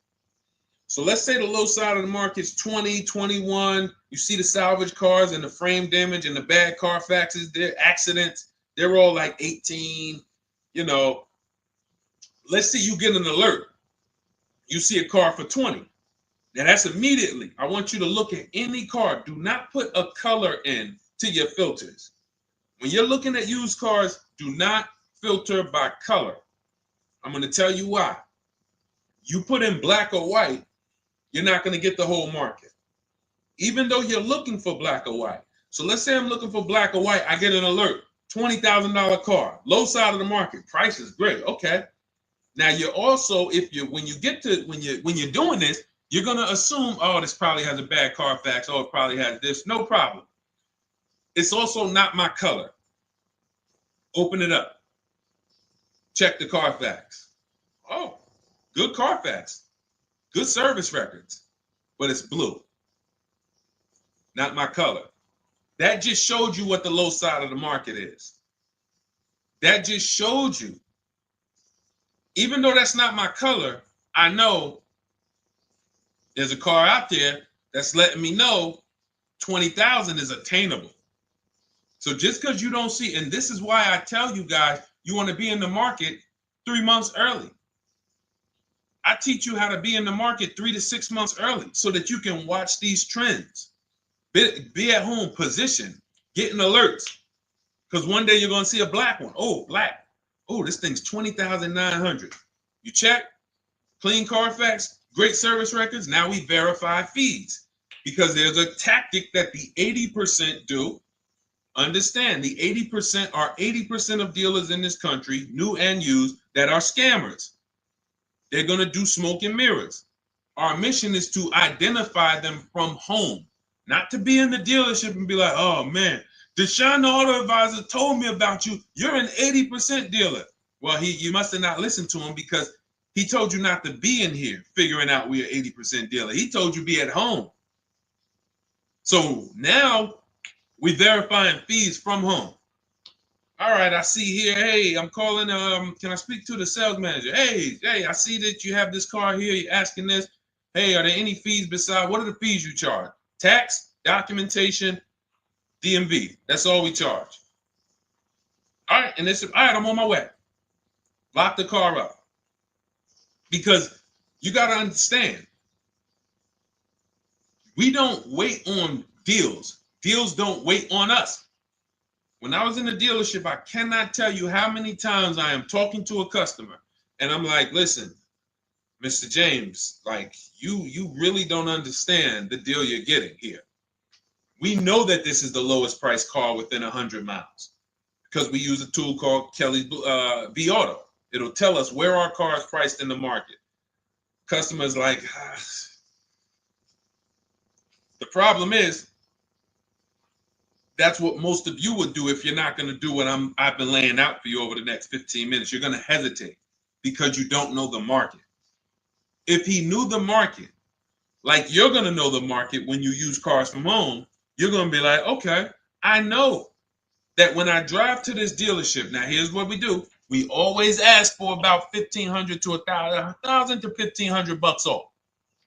So let's say the low side of the market is 20, 21. You see the salvage cars and the frame damage and the bad Carfaxes, their accidents, they're all like 18. You know, let's say you get an alert. You see a car for 20. Now that's immediately. I want you to look at any car. Do not put a color in to your filters. When you're looking at used cars, do not filter by color. I'm going to tell you why. You put in black or white, you're not going to get the whole market, even though you're looking for black or white. So let's say I'm looking for black or white. I get an alert, $20,000 car, low side of the market. Price is great. Okay. Now you're also, when you're doing this, you're going to assume, oh, this probably has a bad Carfax. Oh, it probably has this. No problem. It's also not my color. Open it up. Check the Carfax. Oh, good Carfax. Good service records, but it's blue. Not my color. That just showed you what the low side of the market is. That just showed you. Even though that's not my color, I know there's a car out there that's letting me know 20,000 is attainable. So just because you don't see, and this is why I tell you guys, you want to be in the market 3 months early. I teach you how to be in the market 3 to 6 months early so that you can watch these trends. Be at home, position, getting alerts. Because one day you're going to see a black one. Oh, black. Oh, this thing's 20,900. You check, clean Carfax, great service records. Now we verify fees because there's a tactic that the 80% do. Understand, the 80% are 80% of dealers in this country, new and used, that are scammers. They're going to do smoke and mirrors. Our mission is to identify them from home, not to be in the dealership and be like, oh man, Deshone the Auto Advisor told me about you. You're an 80% dealer. Well, you must have not listened to him because he told you not to be in here figuring out we're 80% dealer. He told you be at home. So now we're verifying fees from home. All right, I see here, hey, I'm calling, can I speak to the sales manager? Hey, I see that you have this car here, you're asking this. Hey, are there any fees besides, what are the fees you charge? Tax, documentation, DMV, that's all we charge. All right, and all right, I'm on my way. Lock the car up. Because you got to understand, we don't wait on deals. Deals don't wait on us. When I was in the dealership, I cannot tell you how many times I am talking to a customer and I'm like, listen, Mr. James, like you really don't understand the deal you're getting here. We know that this is the lowest price car within 100 miles because we use a tool called Kelly's V Auto. It'll tell us where our car is priced in the market. Customers like, the problem is, that's what most of you would do if you're not going to do what I've been laying out for you over the next 15 minutes. You're going to hesitate because you don't know the market. If he knew the market, like you're going to know the market when you use cars from home, you're going to be like, okay, I know that when I drive to this dealership, now here's what we do. We always ask for about $1,500 to $1,000 to $1,500 off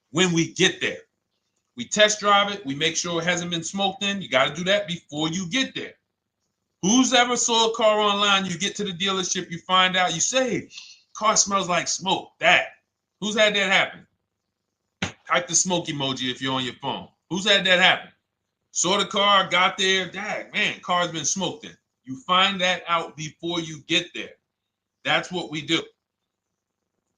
when we get there. We test drive it. We make sure it hasn't been smoked in. You got to do that before you get there. Who's ever saw a car online? You get to the dealership, you find out, you say, car smells like smoke. That. Who's had that happen? Type the smoke emoji if you're on your phone. Who's had that happen? Saw the car, got there. Dang, man, car's been smoked in. You find that out before you get there. That's what we do.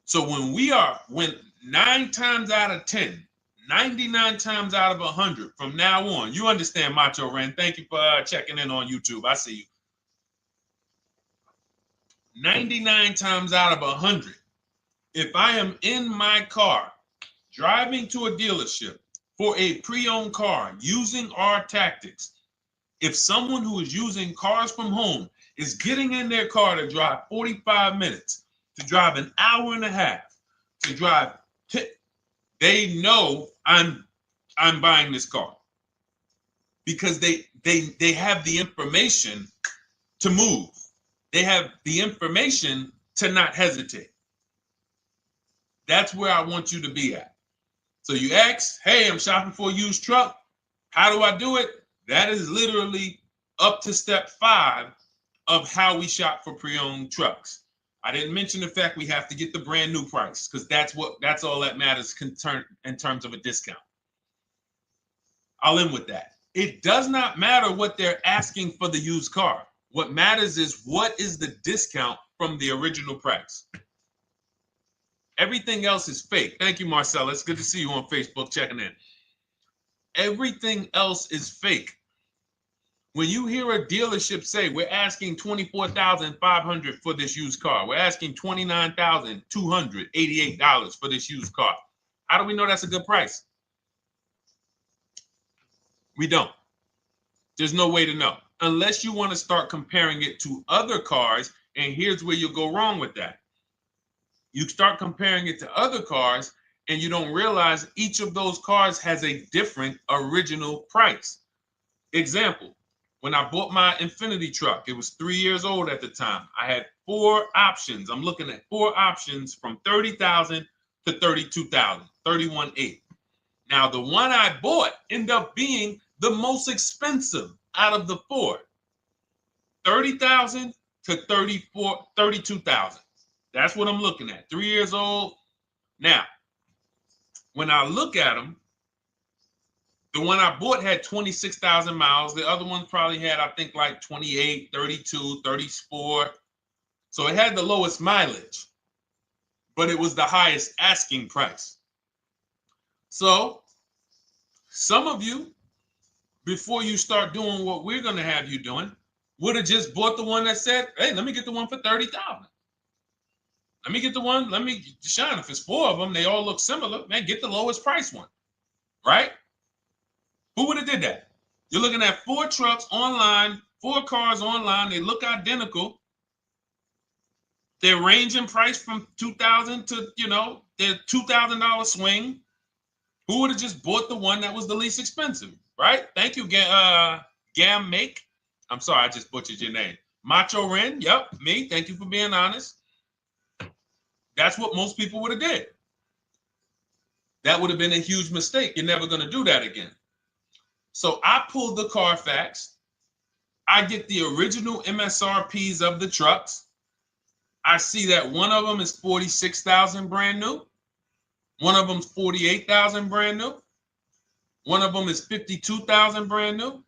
So when 9 times out of 10, 99 times out of 100 from now on, you understand, Macho Ren. Thank you for checking in on YouTube. I see you. 99 times out of 100, if I am in my car driving to a dealership for a pre-owned car using our tactics, if someone who is using cars from home is getting in their car to drive 45 minutes, to drive an hour and a half, to drive they know I'm buying this car because they have the information to move. They have the information to not hesitate. That's where I want you to be at. So you ask, hey, I'm shopping for a used truck. How do I do it? That is literally up to step 5 of how we shop for pre-owned trucks. I didn't mention the fact we have to get the brand new price because that's all that matters in terms of a discount. I'll end with that. It does not matter what they're asking for the used car. What matters is what is the discount from the original price. Everything else is fake. Thank you, Marcella. It's good to see you on Facebook checking in. Everything else is fake. When you hear a dealership say, we're asking $24,500 for this used car, we're asking $29,288 for this used car, how do we know that's a good price? We don't. There's no way to know unless you want to start comparing it to other cars. And here's where you'll go wrong with that. You start comparing it to other cars and you don't realize each of those cars has a different original price. Example, when I bought my Infinity truck, it was 3 years old at the time. I had 4 options. I'm looking at 4 options from $30,000 to $32,000, $31,800. Now, the one I bought ended up being the most expensive out of the 4. $30,000 to $32,000. That's what I'm looking at. 3 years old. Now, when I look at them, the one I bought had 26,000 miles. The other one probably had, I think, like 28, 32, 34. So it had the lowest mileage, but it was the highest asking price. So some of you, before you start doing what we're going to have you doing, would have just bought the one that said, hey, let me get the one for $30,000. Let me get the one, Deshone, if it's 4 of them, they all look similar, man, get the lowest price one, right? Who would have did that? You're looking at 4 trucks online, 4 cars online, they look identical. They range in price from $2,000 to, their $2,000 swing. Who would have just bought the one that was the least expensive, right? Thank you, Gam Make. I'm sorry, I just butchered your name. Macho Ren, yep, me. Thank you for being honest. That's what most people would have did. That would have been a huge mistake. You're never going to do that again. So I pulled the Carfax. I get the original MSRPs of the trucks. I see that one of them is $46,000 brand new. One of them's $48,000 brand new. One of them is $52,000 brand new.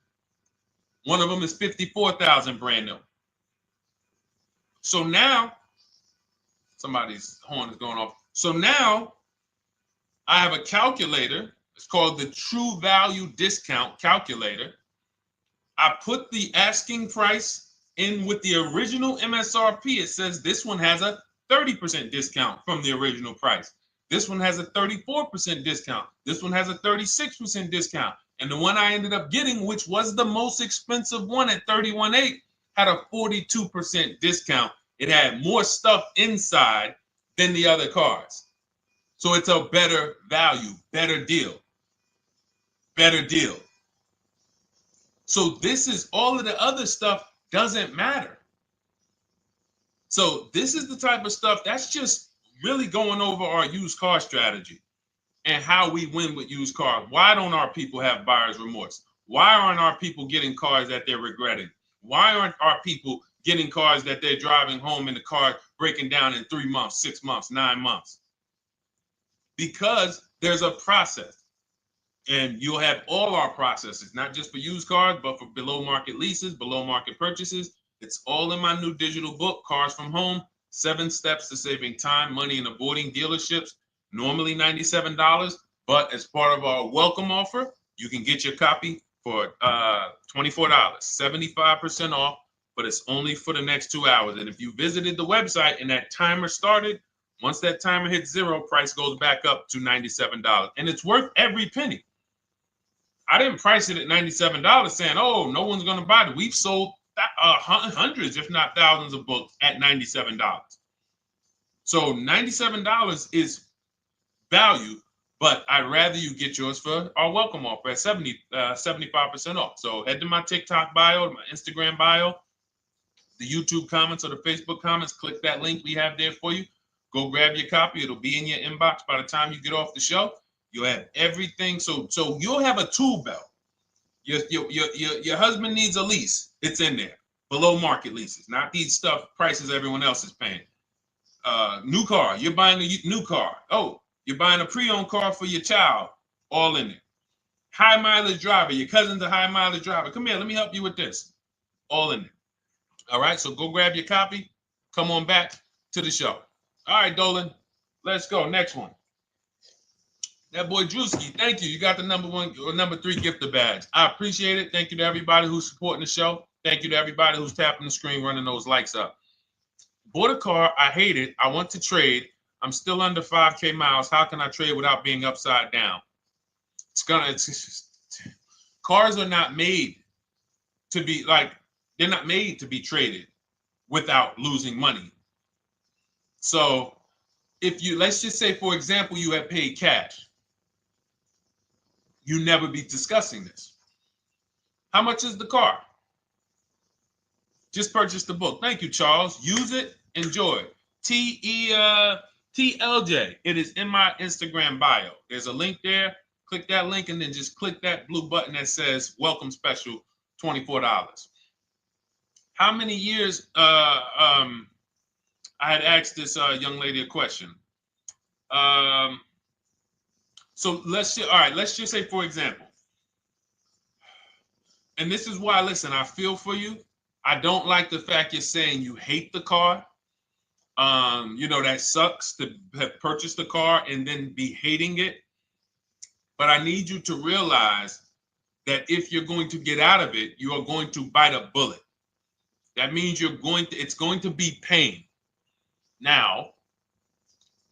One of them is $54,000 brand new. So now, somebody's horn is going off. So now I have a calculator. It's called the True Value Discount Calculator. I put the asking price in with the original MSRP. It says this one has a 30% discount from the original price. This one has a 34% discount. This one has a 36% discount. And the one I ended up getting, which was the most expensive one at $31,800, had a 42% discount. It had more stuff inside than the other cars. So it's a better value, better deal. Better deal. So this is all of the other stuff doesn't matter. So this is the type of stuff that's just really going over our used car strategy and how we win with used cars. Why don't our people have buyer's remorse? Why aren't our people getting cars that they're regretting? Why aren't our people getting cars that they're driving home and the car breaking down in 3 months, 6 months, 9 months? Because there's a process. And you'll have all our processes, not just for used cars, but for below market leases, below market purchases. It's all in my new digital book, Cars from Home, 7 Steps to Saving Time, Money, and Avoiding Dealerships. Normally $97, but as part of our welcome offer, you can get your copy for $24, 75% off, but it's only for the next 2 hours. And if you visited the website and that timer started, once that timer hits 0, price goes back up to $97. And it's worth every penny. I didn't price it at $97 saying, oh, no one's going to buy it. We've sold hundreds, if not thousands of books at $97. So $97 is value, But I'd rather you get yours for our welcome offer at 75% off. So head to my TikTok bio, my Instagram bio, the YouTube comments or the Facebook comments. Click that link we have there for you. Go grab your copy. It'll be in your inbox by the time you get off the show. You'll have everything. So you'll have a tool belt. Your husband needs a lease. It's in there. Below market leases, not these stuff prices everyone else is paying. New car. You're buying a new car. Oh, you're buying a pre-owned car for your child. All in there. High mileage driver. Your cousin's a high mileage driver. Come here. Let me help you with this. All in there. All right. So go grab your copy. Come on back to the show. All right, Dolan. Let's go. Next one. That boy Drewski, thank you. You got the number 1 or number 3 gifter badge. I appreciate it. Thank you to everybody who's supporting the show. Thank you to everybody who's tapping the screen, running those likes up. Bought a car. I hate it. I want to trade. I'm still under 5K miles. How can I trade without being upside down? Cars are not made to be they're not made to be traded without losing money. So let's just say, for example, you have paid cash. You never be discussing this. How much is the car? Just purchase the book. Thank you, Charles. Use it. Enjoy it. TLJ. It is in my Instagram bio. There's a link there. Click that link and then just click that blue button that says welcome special, $24. How many years? I had asked this young lady a question. So let's just say, for example, and this is why, listen, I feel for you. I don't like the fact you're saying you hate the car. That sucks to have purchased the car and then be hating it. But I need you to realize that if you're going to get out of it, you are going to bite a bullet. That means it's going to be pain. Now,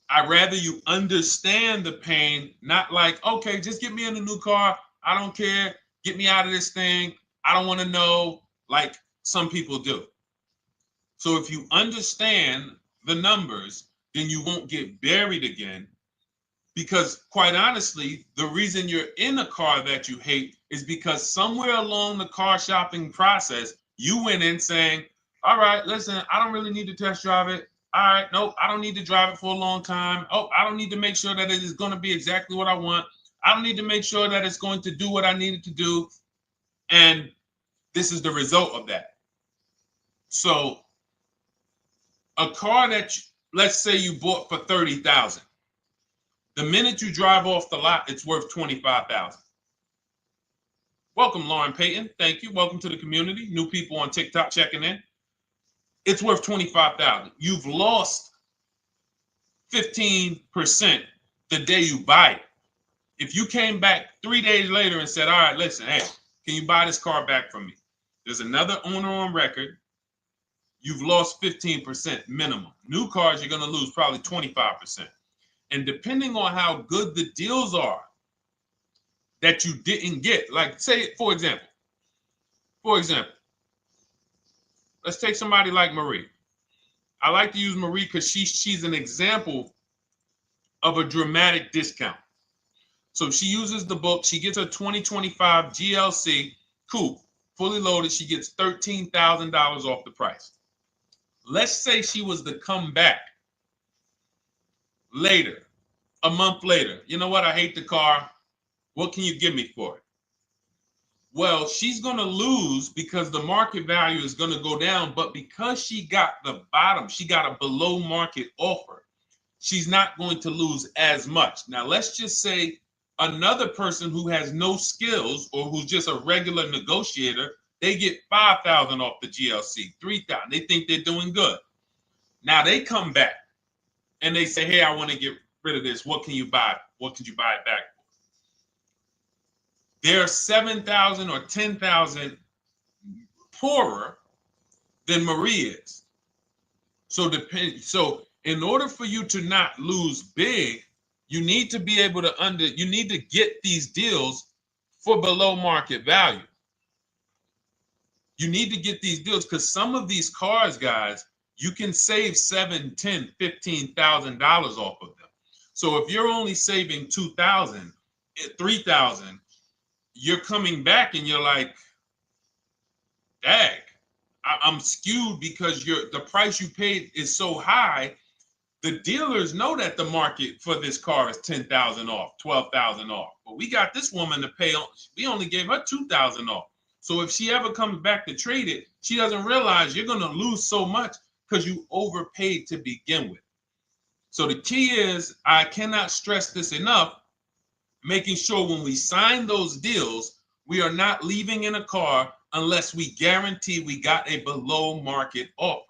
I'd rather you understand the pain, not like, okay, just get me in a new car. I don't care. Get me out of this thing. I don't want to know, like some people do. So if you understand the numbers, then you won't get buried again. Because quite honestly, the reason you're in a car that you hate is because somewhere along the car shopping process, you went in saying, all right, listen, I don't really need to test drive it. All right, nope, I don't need to drive it for a long time. Oh, I don't need to make sure that it is going to be exactly what I want. I don't need to make sure that it's going to do what I need it to do. And this is the result of that. So a car that, let's say you bought for $30,000. The minute you drive off the lot, it's worth $25,000. Welcome, Lauren Payton. Thank you. Welcome to the community. New people on TikTok checking in. It's worth $25,000. You've lost 15% the day you buy it. If you came back 3 days later and said, all right, listen, hey, can you buy this car back from me? There's another owner on record. You've lost 15% minimum. New cars, you're going to lose probably 25%. And depending on how good the deals are that you didn't get, like say, for example, let's take somebody like Marie. I like to use Marie because she's an example of a dramatic discount. So she uses the book. She gets her 2025 GLC coupe, fully loaded. She gets $13,000 off the price. Let's say she was to come back later, a month later. You know what? I hate the car. What can you give me for it? Well, she's going to lose because the market value is going to go down. But because she got the bottom, she got a below market offer, she's not going to lose as much. Now, let's just say another person who has no skills or who's just a regular negotiator, they get $5,000 off the GLC, $3,000. They think they're doing good. Now they come back and they say, hey, I want to get rid of this. What can you buy? What could you buy it back for? They're 7,000 or 10,000 poorer than Marie is. So in order for you to not lose big, you need to be able to you need to get these deals for below market value. You need to get these deals because some of these cars, guys, you can save $7,000, $10,000, $15,000 off of them. So if you're only saving 2,000, 3,000, you're coming back and you're like, dag, I'm skewed because the price you paid is so high. The dealers know that the market for this car is 10,000 off, 12,000 off. But we got this woman to pay, we only gave her 2,000 off. So if she ever comes back to trade it, she doesn't realize you're going to lose so much because you overpaid to begin with. So the key is, I cannot stress this enough, making sure when we sign those deals, we are not leaving in a car unless we guarantee we got a below market offer.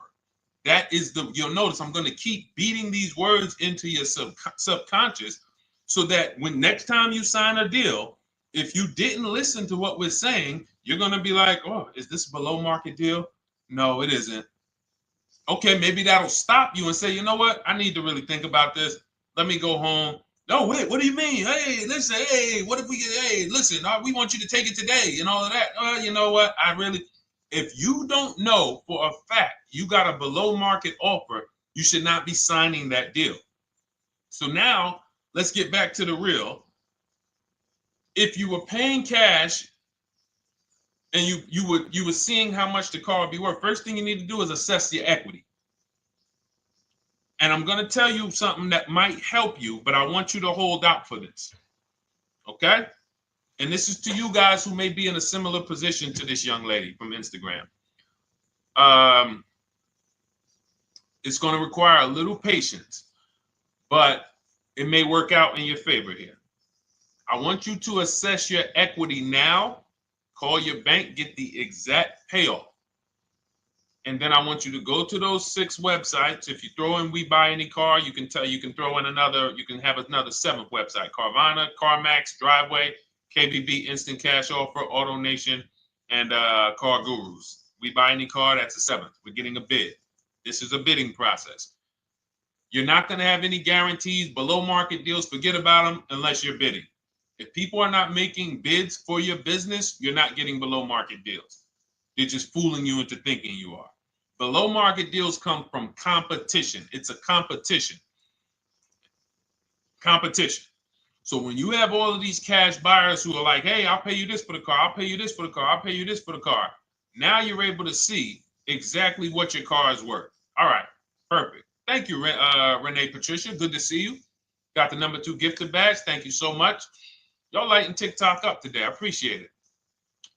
That is you'll notice I'm going to keep beating these words into your subconscious so that when next time you sign a deal, if you didn't listen to what we're saying, you're going to be like, oh, is this a below market deal? No, it isn't. Okay, maybe that'll stop you and say, you know what? I need to really think about this. Let me go home. No, wait, what do you mean? Hey, listen, hey, what if we get, hey, listen, we want you to take it today and all of that. You know what? If you don't know for a fact you got a below market offer, you should not be signing that deal. So now let's get back to the real. If you were paying cash and you were seeing how much the car would be worth, first thing you need to do is assess your equity. And I'm going to tell you something that might help you, but I want you to hold out for this. Okay? And this is to you guys who may be in a similar position to this young lady from Instagram. It's going to require a little patience, but it may work out in your favor here. I want you to assess your equity now, call your bank, get the exact payoff. And then I want you to go to those 6 websites. If you throw in We Buy Any Car, you can throw in you can have another 7th website: Carvana, CarMax, Driveway, KBB, Instant Cash Offer, AutoNation, and Car Gurus. We Buy Any Car, that's the 7th. We're getting a bid. This is a bidding process. You're not going to have any guarantees, below market deals, forget about them unless you're bidding. If people are not making bids for your business, you're not getting below market deals. They're just fooling you into thinking you are. Below market deals come from competition. It's a competition. Competition. So when you have all of these cash buyers who are like, hey, I'll pay you this for the car, I'll pay you this for the car, I'll pay you this for the car. Now you're able to see exactly what your car is worth. All right, perfect. Thank you, Renee Patricia. Good to see you. Got the number 2 gifted badge. Thank you so much. Y'all lighting TikTok up today. I appreciate it.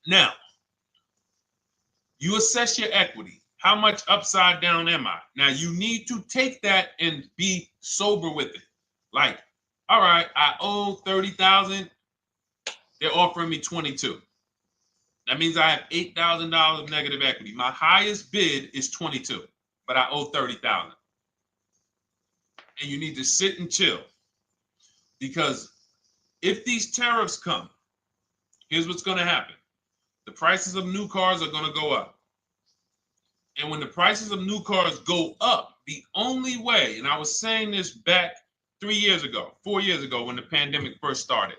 Now, you assess your equity. How much upside down am I? Now, you need to take that and be sober with it. Like, all right, I owe 30,000. They're offering me 22. That means I have $8,000 of negative equity. My highest bid is 22, but I owe 30,000. And you need to sit and chill, because if these tariffs come, here's what's going to happen. The prices of new cars are going to go up. And when the prices of new cars go up, the only way, and I was saying this back 4 years ago, when the pandemic first started,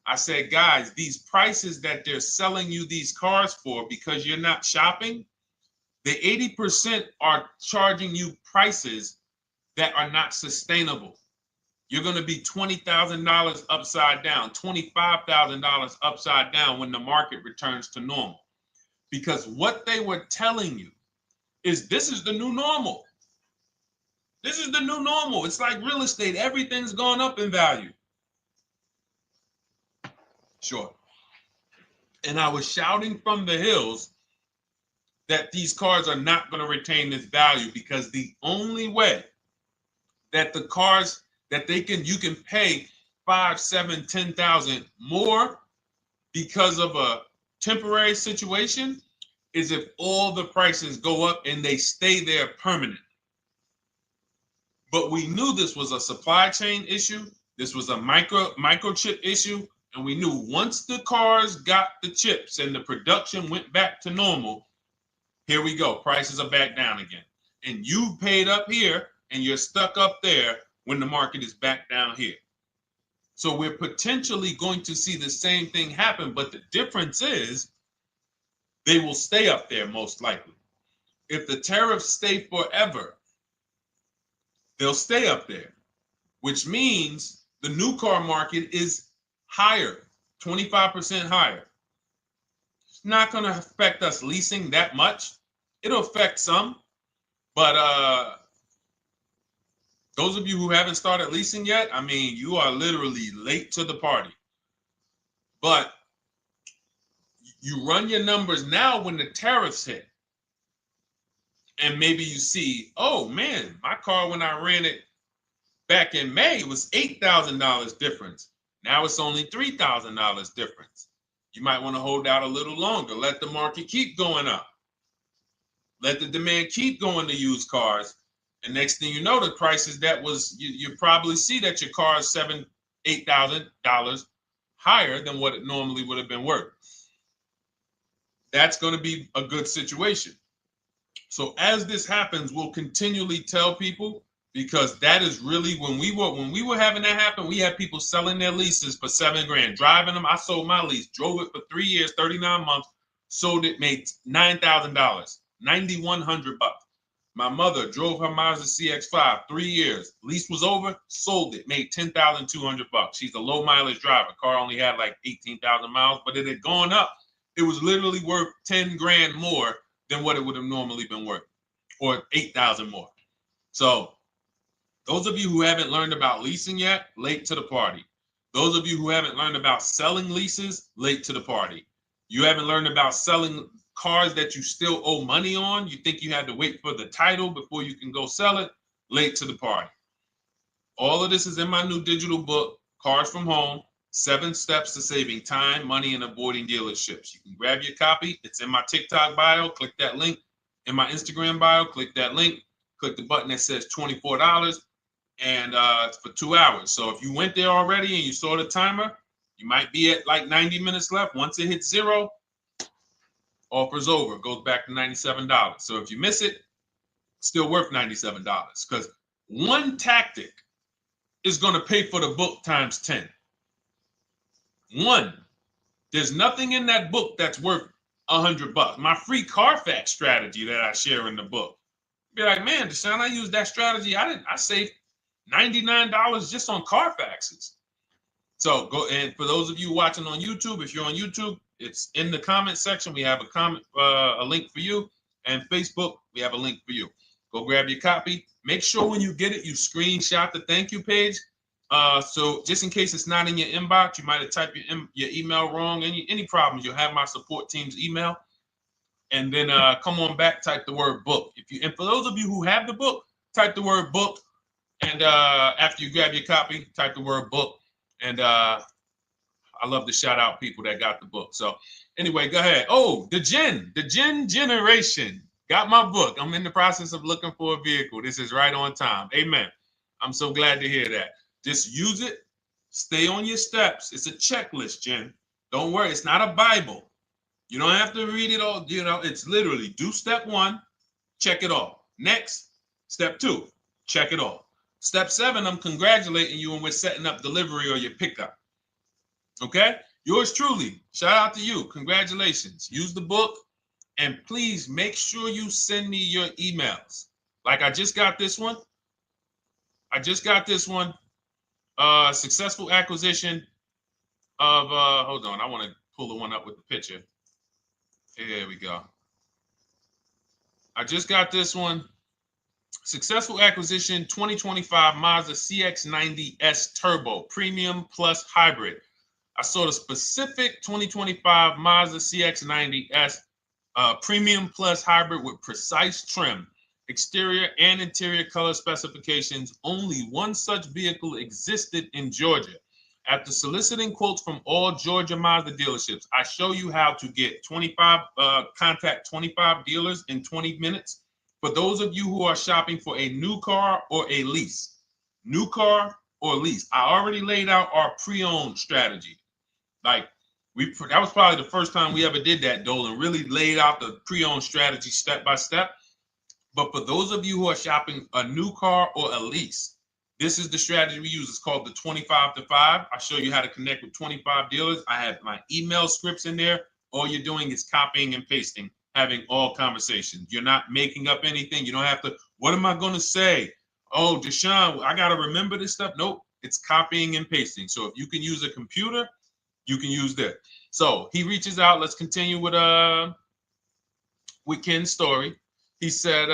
I said, guys, these prices that they're selling you these cars for because you're not shopping, the 80% are charging you prices that are not sustainable. You're going to be $20,000 upside down, $25,000 upside down when the market returns to normal. Because what they were telling you is this is the new normal. This is the new normal. It's like real estate. Everything's gone up in value. Sure. And I was shouting from the hills that these cars are not going to retain this value, because the only way that the cars that you can pay 5, 7, 10,000 more because of a temporary situation is if all the prices go up and they stay there permanently. But we knew this was a supply chain issue. This was a microchip issue. And we knew once the cars got the chips and the production went back to normal, here we go. Prices are back down again. And you paid up here and you're stuck up there when the market is back down here. So we're potentially going to see the same thing happen, but the difference is they will stay up there most likely. If the tariffs stay forever, they'll stay up there. which means the new car market is higher, 25% higher. It's not going to affect us leasing that much. It'll affect some, but those of you who haven't started leasing yet, I mean, you are literally late to the party. But you run your numbers now when the tariffs hit. And maybe you see, oh man, my car when I ran it back in May was $8,000 difference. Now it's only $3,000 difference. You might want to hold out a little longer. Let the market keep going up. Let the demand keep going to used cars. And next thing you know, the prices that was, you probably see that your car is $7,000, $8,000 higher than what it normally would have been worth. That's going to be a good situation. So as this happens, we'll continually tell people, because that is really when we were having that happen, we had people selling their leases for $7,000, driving them. I sold my lease, drove it for 3 years, 39 months, sold it, made $9,000, $9,100. My mother drove her Mazda CX-5, 3 years, lease was over, sold it, made $10,200. She's a low mileage driver. Car only had like 18,000 miles, but it had gone up. It was literally worth $10,000 more than what it would have normally been worth, or 8,000 more. So those of you who haven't learned about leasing yet, late to the party. Those of you who haven't learned about selling leases, late to the party. You haven't learned about selling cars that you still owe money on. You think you had to wait for the title before you can go sell it, late to the party. All of this is in my new digital book, Cars from Home, 7 Steps to Saving Time, Money, and Avoiding Dealerships. You can grab your copy. It's in my TikTok bio. Click that link. In my Instagram bio, click that link. Click the button that says $24, and it's for 2 hours. So if you went there already and you saw the timer, you might be at like 90 minutes left. Once it hits 0, offer's over. It goes back to $97. So if you miss it, it's still worth $97, because one tactic is going to pay for the book times 10. One, there's nothing in that book that's worth $100. My free Carfax strategy that I share in the book. Be like, man, Deshone, I used that strategy. I saved $99 just on Carfaxes. So go, and for those of you watching on YouTube, if you're on YouTube, it's in the comment section. We have a link for you, and Facebook, we have a link for you. Go grab your copy. Make sure when you get it, you screenshot the thank you page. So just in case it's not in your inbox, you might have typed your email wrong. Any problems, you'll have my support team's email. And then come on back, type the word book. And for those of you who have the book, type the word book. And after you grab your copy, type the word book. And I love to shout out people that got the book. So anyway, go ahead. Oh, the Gen Generation got my book. I'm in the process of looking for a vehicle. This is right on time. Amen. I'm so glad to hear that. Just use it. Stay on your steps. It's a checklist, Jen. Don't worry. It's not a Bible. You don't have to read it all. You know, it's literally do step 1, check it off. Next, step 2, check it off. Step 7, I'm congratulating you and we're setting up delivery or your pickup. Okay? Yours truly. Shout out to you. Congratulations. Use the book, and please make sure you send me your emails. Like I just got this one. Successful acquisition of, hold on. I want to pull the one up with the picture. Here we go. I just got this one. Successful acquisition 2025 Mazda CX-90S Turbo Premium Plus Hybrid. I saw the specific 2025 Mazda CX-90S Premium Plus Hybrid with precise trim, exterior and interior color specifications. Only one such vehicle existed in Georgia. After soliciting quotes from all Georgia Mazda dealerships, I show you how to get contact 25 dealers in 20 minutes. For those of you who are shopping for a new car or a lease, new car or lease, I already laid out our pre-owned strategy. Like that was probably the first time we ever did that, Dolan, really laid out the pre-owned strategy step by step. But for those of you who are shopping a new car or a lease, this is the strategy we use. It's called the 25 to 5. I show you how to connect with 25 dealers. I have my email scripts in there. All you're doing is copying and pasting, having all conversations. You're not making up anything. You don't have to, what am I going to say? Oh, Deshone, I got to remember this stuff. Nope, it's copying and pasting. So if you can use a computer, you can use that. So he reaches out. Let's continue with Ken's story. He said,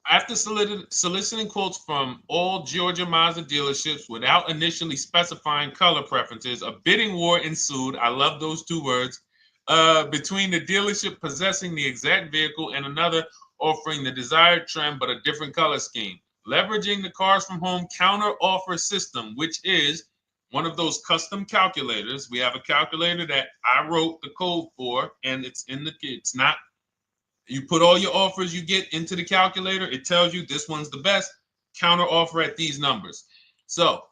after soliciting quotes from all Georgia Mazda dealerships without initially specifying color preferences, a bidding war ensued. I love those two words. Between the dealership possessing the exact vehicle and another offering the desired trim but a different color scheme. Leveraging the Cars from Home counter offer system, which is one of those custom calculators. We have a calculator that I wrote the code for, and it's not. You put all your offers you get into the calculator. It tells you this one's the best. Counter offer at these numbers. So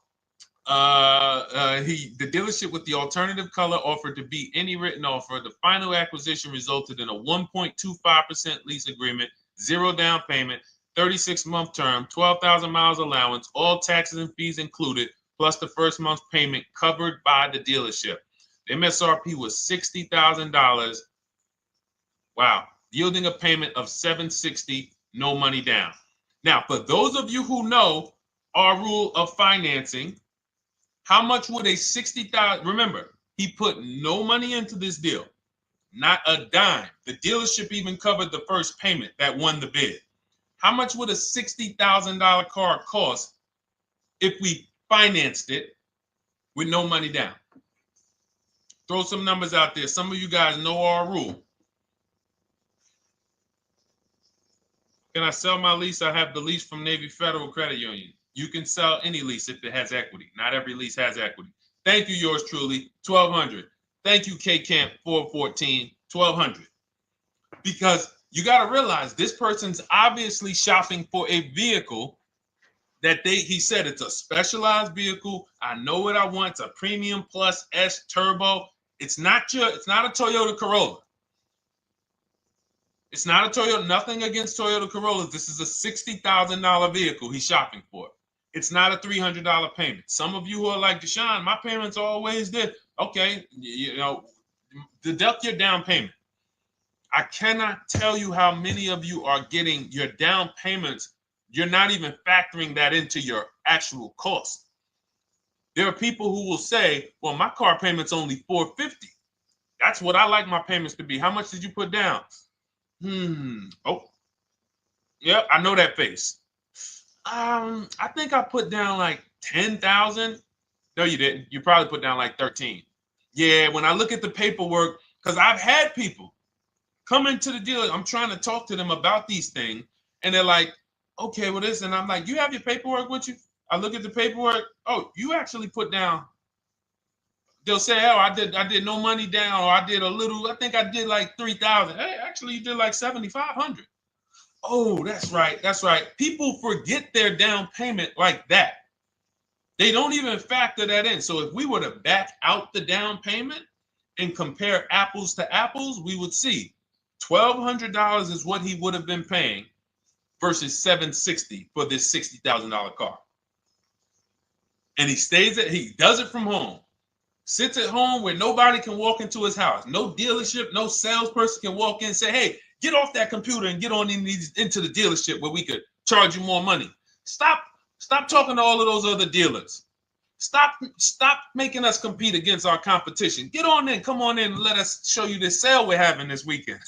the dealership with the alternative color offered to beat any written offer. The final acquisition resulted in a 1.25% lease agreement, 0 down payment, 36-month term, 12,000 miles allowance, all taxes and fees included, plus the first month's payment covered by the dealership. The MSRP was $60,000. Wow. Yielding a payment of $760, no money down. Now, for those of you who know our rule of financing, how much would a $60,000? Remember, he put no money into this deal, not a dime. The dealership even covered the first payment that won the bid. How much would a $60,000 car cost if we financed it with no money down? Throw some numbers out there. Some of you guys know our rule. Can I sell my lease? I have the lease from Navy Federal Credit Union. You can sell any lease if it has equity. Not every lease has equity. Thank you, yours truly, 1200. Thank you, K Camp 414, 1200. Because you got to realize this person's obviously shopping for a vehicle that he said it's a specialized vehicle. I know what I want. It's a premium plus S turbo. It's not a Toyota Corolla. It's not a Toyota, nothing against Toyota Corollas. This is a $60,000 vehicle he's shopping for. It's not a $300 payment. Some of you who are like, Deshone, my payments are always there. Okay, deduct your down payment. I cannot tell you how many of you are getting your down payments. You're not even factoring that into your actual cost. There are people who will say, well, my car payment's only $450. That's what I like my payments to be. How much did you put down? Oh, yep, I know that face. I think I put down like 10,000. No, you didn't. You probably put down like 13. Yeah, when I look at the paperwork, because I've had people come into the dealer. I'm trying to talk to them about these things, and they're like, okay, well, this, and I'm like, you have your paperwork with you? I look at the paperwork. Oh, you actually put down. They'll say, oh, I did no money down, or I did a little, I think I did like 3,000. Hey, actually you did like 7,500. Oh, that's right. People forget their down payment like that. They don't even factor that in. So if we were to back out the down payment and compare apples to apples, we would see $1,200 is what he would have been paying versus $760 for this $60,000 car. And he does it from home. Sits at home where nobody can walk into his house. No dealership, no salesperson can walk in and say, hey, get off that computer and get on into the dealership where we could charge you more money. Stop talking to all of those other dealers. Stop making us compete against our competition. Get on in, come on in and let us show you this sale we're having this weekend.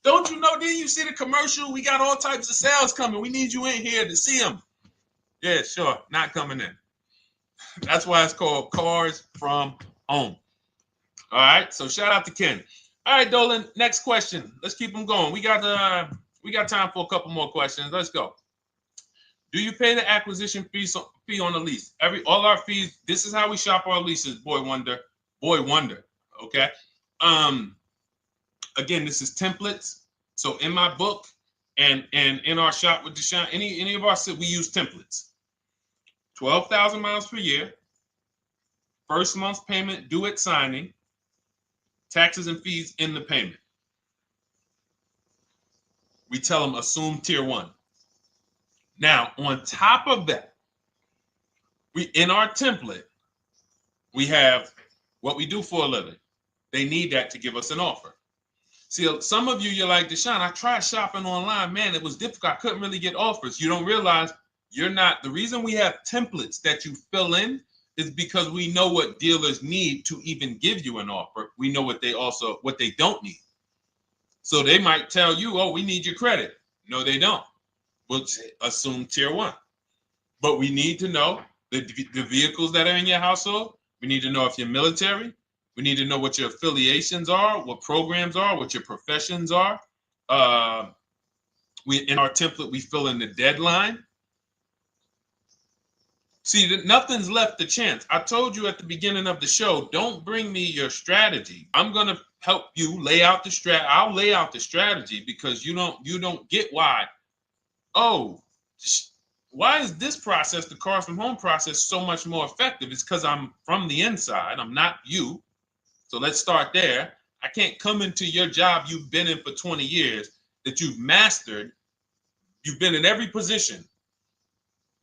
Don't you know, didn't you see the commercial? We got all types of sales coming. We need you in here to see them. Yeah, sure, not coming in. That's why it's called Cars from Home. All right, so shout out to Ken. All right, Dolan, next question. Let's keep them going. We got time for a couple more questions. Let's go. Do you pay the acquisition fee on the lease? All our fees. This is how we shop our leases. Boy wonder. Okay. Again, this is templates. So in my book and in our shop with Deshone, any of our we use templates. 12,000 miles per year. First month's payment due at signing. Taxes and fees in the payment. We tell them assume tier 1. Now, on top of that, in our template, we have what we do for a living. They need that to give us an offer. See, some of you, you're like, Deshone, I tried shopping online. Man, it was difficult. I couldn't really get offers. You don't realize you're not. The reason we have templates that you fill in is because we know what dealers need to even give you an offer. We know what they don't need. So they might tell you, oh, we need your credit. No, they don't. We'll assume tier 1. But we need to know the vehicles that are in your household. We need to know if you're military. We need to know what your affiliations are, what programs are, what your professions are. In our template, we fill in the deadline. See, nothing's left to chance. I told you at the beginning of the show, don't bring me your strategy. I'm going to help you lay out the strat. I'll lay out the strategy because you don't get why. Oh, why is this process, the Cars from Home process, so much more effective? It's because I'm from the inside. I'm not you. So let's start there. I can't come into your job you've been in for 20 years that you've mastered. You've been in every position.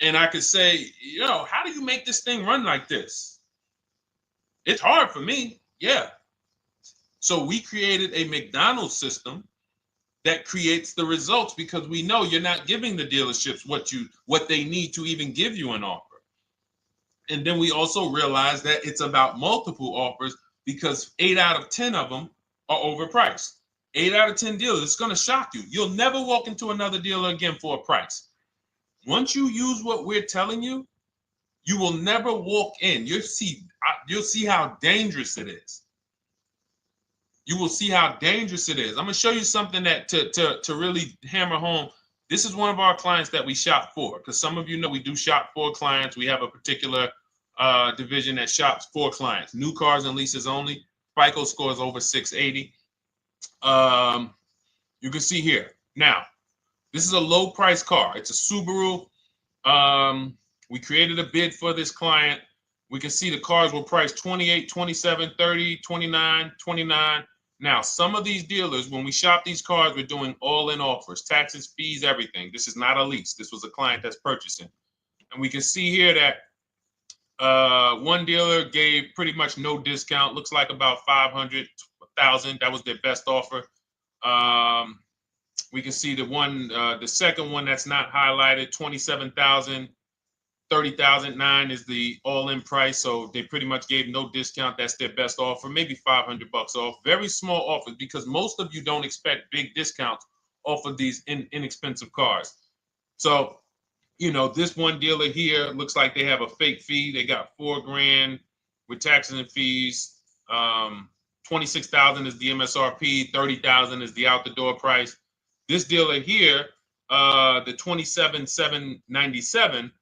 And I could say, how do you make this thing run like this? It's hard for me. Yeah. So we created a McDonald's system that creates the results because we know you're not giving the dealerships what they need to even give you an offer. And then we also realize that it's about multiple offers because 8 out of 10 of them are overpriced. 8 out of 10 dealers, it's going to shock you. You'll never walk into another dealer again for a price. Once you use what we're telling you, you will never walk in. You'll see how dangerous it is. You will see how dangerous it is. I'm going to show you something that to really hammer home. This is one of our clients that we shop for, because some of you know we do shop for clients. We have a particular division that shops for clients. New cars and leases only. FICO score is over 680. You can see here. Now, this is a low price car. It's a Subaru. We created a bid for this client. We can see the cars were priced 28, 27, 30, 29, 29. Now, some of these dealers, when we shop these cars, we're doing all-in offers, taxes, fees, everything. This is not a lease. This was a client that's purchasing. And we can see here that one dealer gave pretty much no discount. Looks like about 500, 1,000. That was their best offer. We can see the second one that's not highlighted, 27,000. 30,009 is the all-in price, so they pretty much gave no discount. That's their best offer, maybe $500 off. Very small offers because most of you don't expect big discounts off of these inexpensive cars. So, this one dealer here looks like they have a fake fee. They got $4,000 with taxes and fees. 26,000 is the MSRP. 30,000 is the out the door price. This dealer here, the 27,797.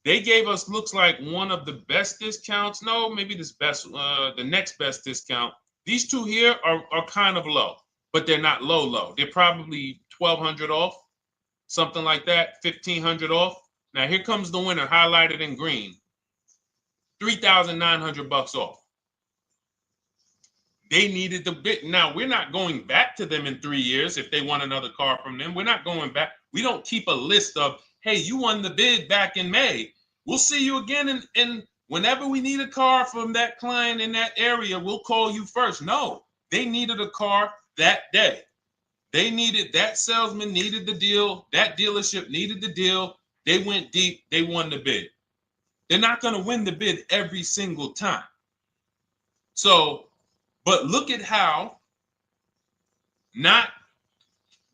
They gave us, looks like, one of the best discounts. No, maybe the next best discount. These two here are kind of low, but they're not low. They're probably 1,200 off, something like that, 1,500 off. Now here comes the winner, highlighted in green, 3,900 off. They needed the bid. Now we're not going back to them in 3 years if they want another car from them. We're not going back. We don't keep a list of, hey, you won the bid back in May. We'll see you again. And whenever we need a car from that client in that area, we'll call you first. No, they needed a car that day. That salesman needed the deal. That dealership needed the deal. They went deep. They won the bid. They're not going to win the bid every single time. So, but look at how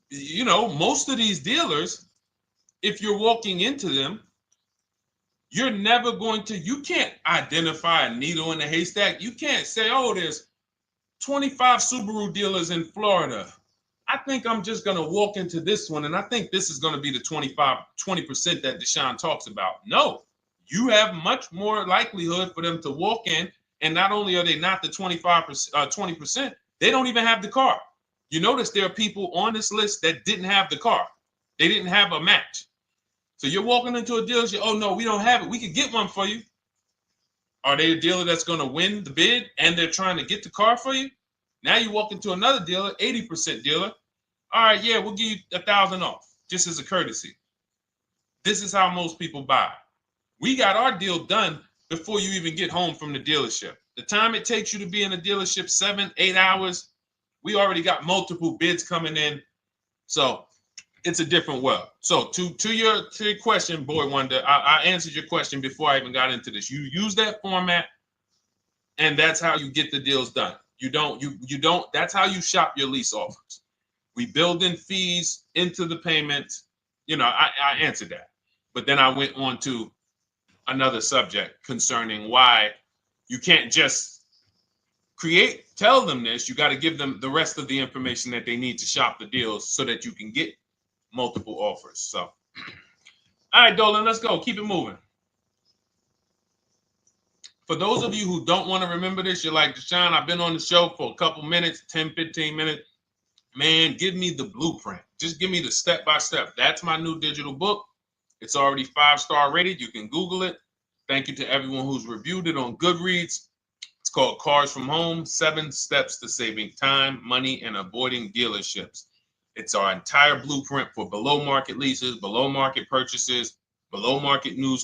most of these dealers, if you're walking into them, you're never you can't identify a needle in a haystack. You can't say, oh, there's 25 Subaru dealers in Florida. I think I'm just going to walk into this one, and I think this is going to be the 20% that Deshone talks about. No, you have much more likelihood for them to walk in, and not only are they not the 20%, they don't even have the car. You notice there are people on this list that didn't have the car. They didn't have a match. So you're walking into a dealership, oh, no, we don't have it. We could get one for you. Are they a dealer that's going to win the bid and they're trying to get the car for you? Now you walk into another dealer, 80% dealer. All right, yeah, we'll give you 1,000 off, just as a courtesy. This is how most people buy. We got our deal done before you even get home from the dealership. The time it takes you to be in a dealership, 7-8 hours, We already got multiple bids coming in. So it's a different world. So to your question, Boy Wonder, I answered your question before I even got into this. You use that format, and that's how you get the deals done. You don't, that's how you shop your lease offers. We build in fees into the payments. I answered that. But then I went on to another subject concerning why you can't just tell them this. You got to give them the rest of the information that they need to shop the deals so that you can get multiple offers. So, all right, Dolan, let's go. Keep it moving. For those of you who don't want to remember this, you're like, Deshone, I've been on the show for a couple minutes, 10, 15 minutes. Man, give me the blueprint. Just give me the step-by-step. That's my new digital book. It's already 5-star rated. You can Google it. Thank you to everyone who's reviewed it on Goodreads. It's called Cars from Home, 7 Steps to Saving Time, Money, and Avoiding Dealerships. It's our entire blueprint for below market leases, below market purchases, below market new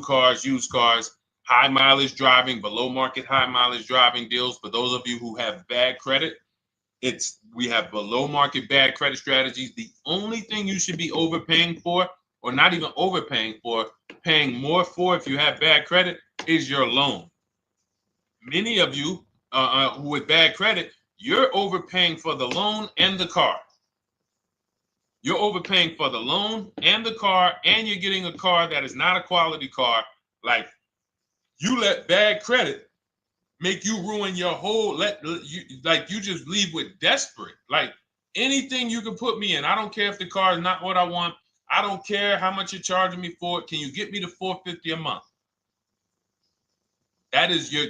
cars, used cars, high mileage driving, below market high mileage driving deals. For those of you who have bad credit, we have below market bad credit strategies. The only thing you should be overpaying for, or not even overpaying for, paying more for if you have bad credit, is your loan. Many of you with bad credit, you're overpaying for the loan and the car. You're overpaying for the loan and the car, and you're getting a car that is not a quality car. Like, you let bad credit make you ruin your whole, you just leave with desperate. Like, anything you can put me in. I don't care if the car is not what I want. I don't care how much you're charging me for it. Can you get me to $450 a month? That is you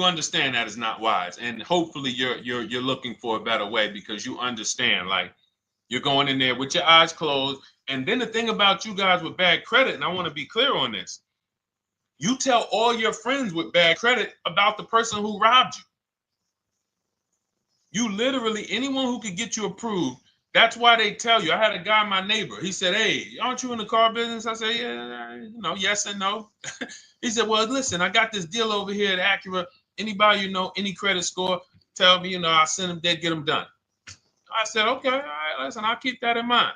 understand that is not wise. And hopefully you're looking for a better way, because you understand, like, you're going in there with your eyes closed. And then the thing about you guys with bad credit, and I want to be clear on this, you tell all your friends with bad credit about the person who robbed you. You literally, anyone who could get you approved, that's why they tell you. I had a guy, my neighbor, he said, hey, aren't you in the car business? I said, yeah, yes and no. He said, well, listen, I got this deal over here at Acura. Anybody any credit score, tell me, I'll send them there, get them done. I said, okay, all right, listen, I'll keep that in mind.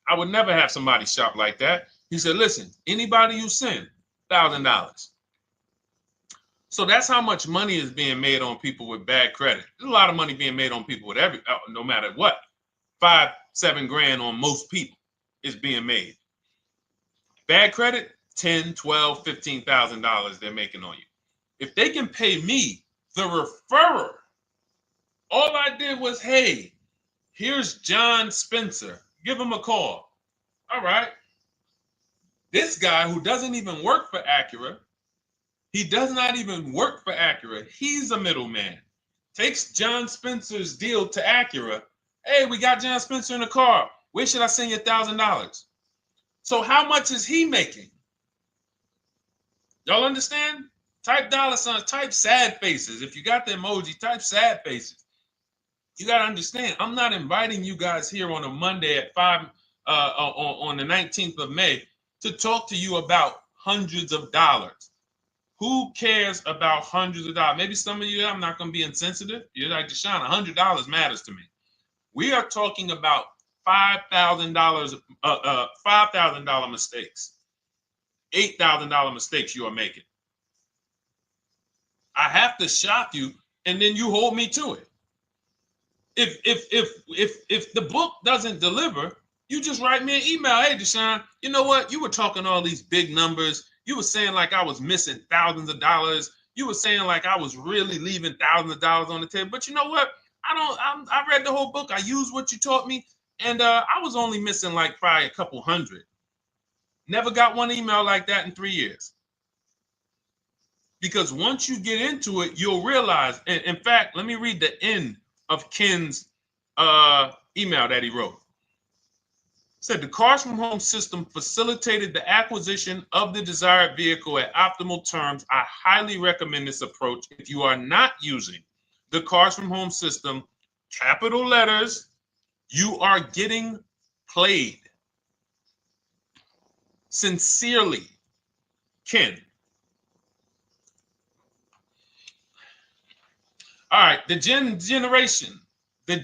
I would never have somebody shop like that. He said, listen, anybody you send, $1,000. So that's how much money is being made on people with bad credit. There's a lot of money being made on people with no matter what. 5-7 grand on most people is being made. Bad credit, $10,000, $12,000, $15,000 they're making on you. If they can pay me, the referrer, all I did was, hey, here's John Spencer. Give him a call. All right. This guy who doesn't even work for Acura, he does not even work for Acura. He's a middleman. Takes John Spencer's deal to Acura. Hey, we got John Spencer in the car. Where should I send you $1,000? So how much is he making? Y'all understand? Type dollar signs, type sad faces. If you got the emoji, type sad faces. You got to understand, I'm not inviting you guys here on a Monday at 5 on the 19th of May to talk to you about hundreds of dollars. Who cares about hundreds of dollars? Maybe some of you, I'm not going to be insensitive. You're like, Deshone, $100 matters to me. We are talking about $5,000, $5,000 mistakes, $8,000 mistakes you are making. I have to shock you, and then you hold me to it. If the book doesn't deliver, you just write me an email. Hey, Deshone, you know what? You were talking all these big numbers. You were saying like I was missing thousands of dollars. You were saying like I was really leaving thousands of dollars on the table. But you know what? I read the whole book. I used what you taught me. And I was only missing like probably a couple hundred. Never got one email like that in 3 years. Because once you get into it, you'll realize. And in fact, let me read the end of Ken's email that he wrote. Said the Cars from Home system facilitated the acquisition of the desired vehicle at optimal terms. I highly recommend this approach. If you are not using the Cars from Home system, capital letters, you are getting played. Sincerely, Ken. All right, the Gen Generation on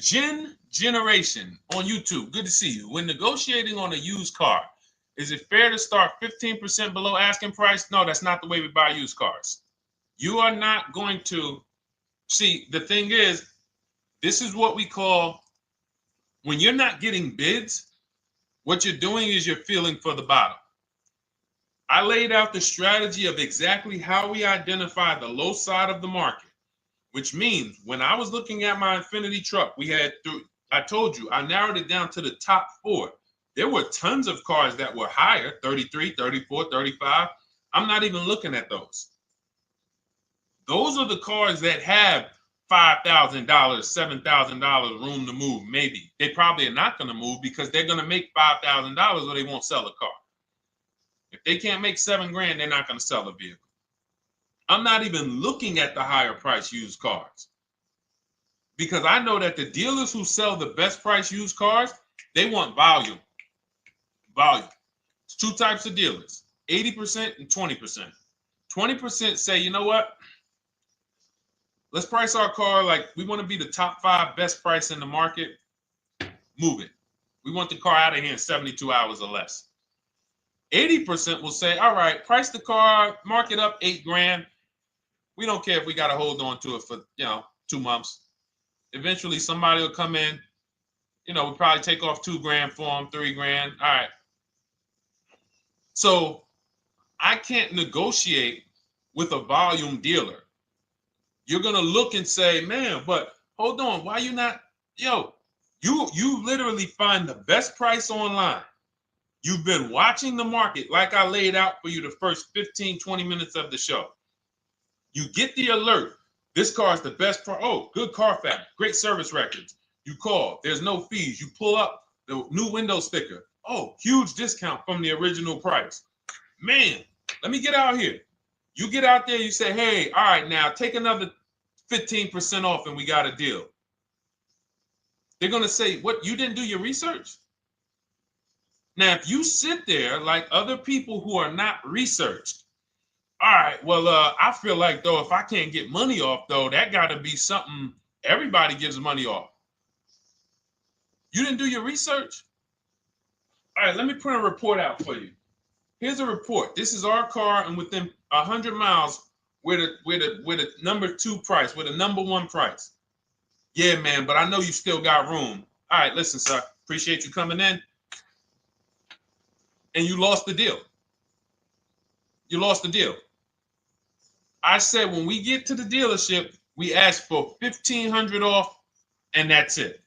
YouTube. Good to see you. When negotiating on a used car, is it fair to start 15% below asking price? No, that's not the way we buy used cars. You are not going to see. The thing is, this is what we call, when you're not getting bids, what you're doing is you're feeling for the bottom. I laid out the strategy of exactly how we identify the low side of the market, which means when I was looking at my Infinity truck, I told you, I narrowed it down to the top 4. There were tons of cars that were higher, 33, 34, 35. I'm not even looking at those. Those are the cars that have $5,000, $7,000 room to move. Maybe they probably are not going to move because they're going to make $5,000 or they won't sell a car. If they can't make $7,000, they're not going to sell a vehicle. I'm not even looking at the higher price used cars because I know that the dealers who sell the best price used cars, they want volume. Volume. It's 2 types of dealers, 80% and 20%. 20% say, you know what? Let's price our car like we want to be the top 5 best price in the market. Move it. We want the car out of here in 72 hours or less. 80% will say, all right, price the car, mark it up $8,000. We don't care if we got to hold on to it for 2 months. Eventually, somebody will come in. We'll probably take off $2,000 for them, $3,000. All right. So I can't negotiate with a volume dealer. You're gonna look and say, man, but hold on, why you not? You literally find the best price online. You've been watching the market like I laid out for you the first 15, 20 minutes of the show. You get the alert. This car is the best price. Oh, good Carfax, great service records. You call, there's no fees. You pull up the new window sticker. Oh, huge discount from the original price. Man, let me get out here. You get out there, you say, hey, all right, now take another 15% off and we got a deal. They're going to say, what, you didn't do your research? Now, if you sit there like other people who are not researched, all right, well, I feel like, though, if I can't get money off, though, that got to be something everybody gives money off. You didn't do your research? All right, let me print a report out for you. Here's a report. This is our car, and within 100 miles, we're the number 2 price, we're the number 1 price. Yeah, man, but I know you still got room. All right, listen, sir, appreciate you coming in. And you lost the deal. You lost the deal. I said when we get to the dealership, we ask for $1,500 off, and that's it.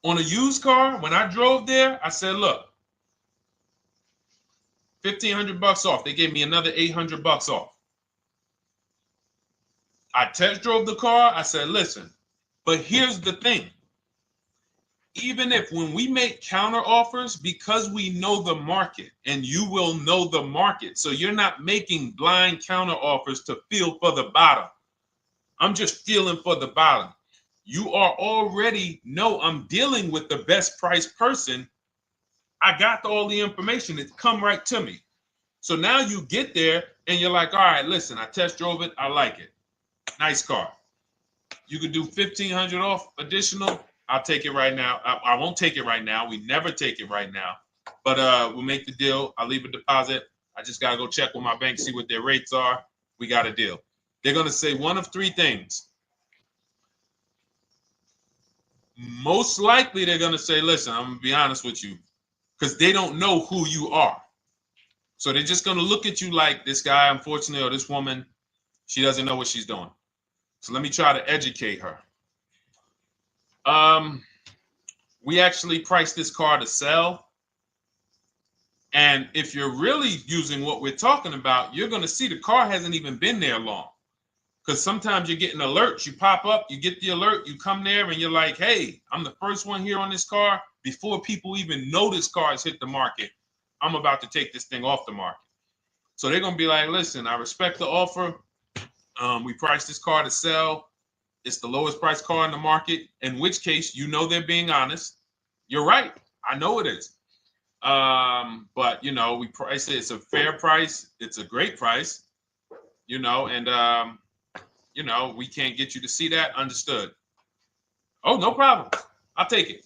On a used car, when I drove there, I said, look, $1,500 off. They gave me another $800 off. I test drove the car. I said, listen, but here's the thing. Even if when we make counter offers, because we know the market, and you will know the market, so you're not making blind counter offers to feel for the bottom. I'm just feeling for the bottom. You are already know I'm dealing with the best price person. I got all the information. It come right to me. So now you get there and you're like, all right, listen, I test drove it. I like it. Nice car. You could do $1,500 off additional. I'll take it right now. I won't take it right now. We never take it right now. But we'll make the deal. I'll leave a deposit. I just got to go check with my bank, see what their rates are. We got a deal. They're going to say one of 3 things. Most likely they're going to say, listen, I'm going to be honest with you, because they don't know who you are. So they're just going to look at you like this guy, unfortunately, or this woman, she doesn't know what she's doing. So let me try to educate her. We actually priced this car to sell. And if you're really using what we're talking about, you're going to see the car hasn't even been there long. Because sometimes you're getting alerts. You pop up, you get the alert, you come there, and you're like, hey, I'm the first one here on this car. Before people even know this car has hit the market, I'm about to take this thing off the market. So they're going to be like, listen, I respect the offer. We priced this car to sell. It's the lowest price car in the market, in which case, they're being honest. You're right. I know it is. But, we price it. It's a fair price. It's a great price, and, you know, we can't get you to see that. Understood. Oh, no problem. I'll take it.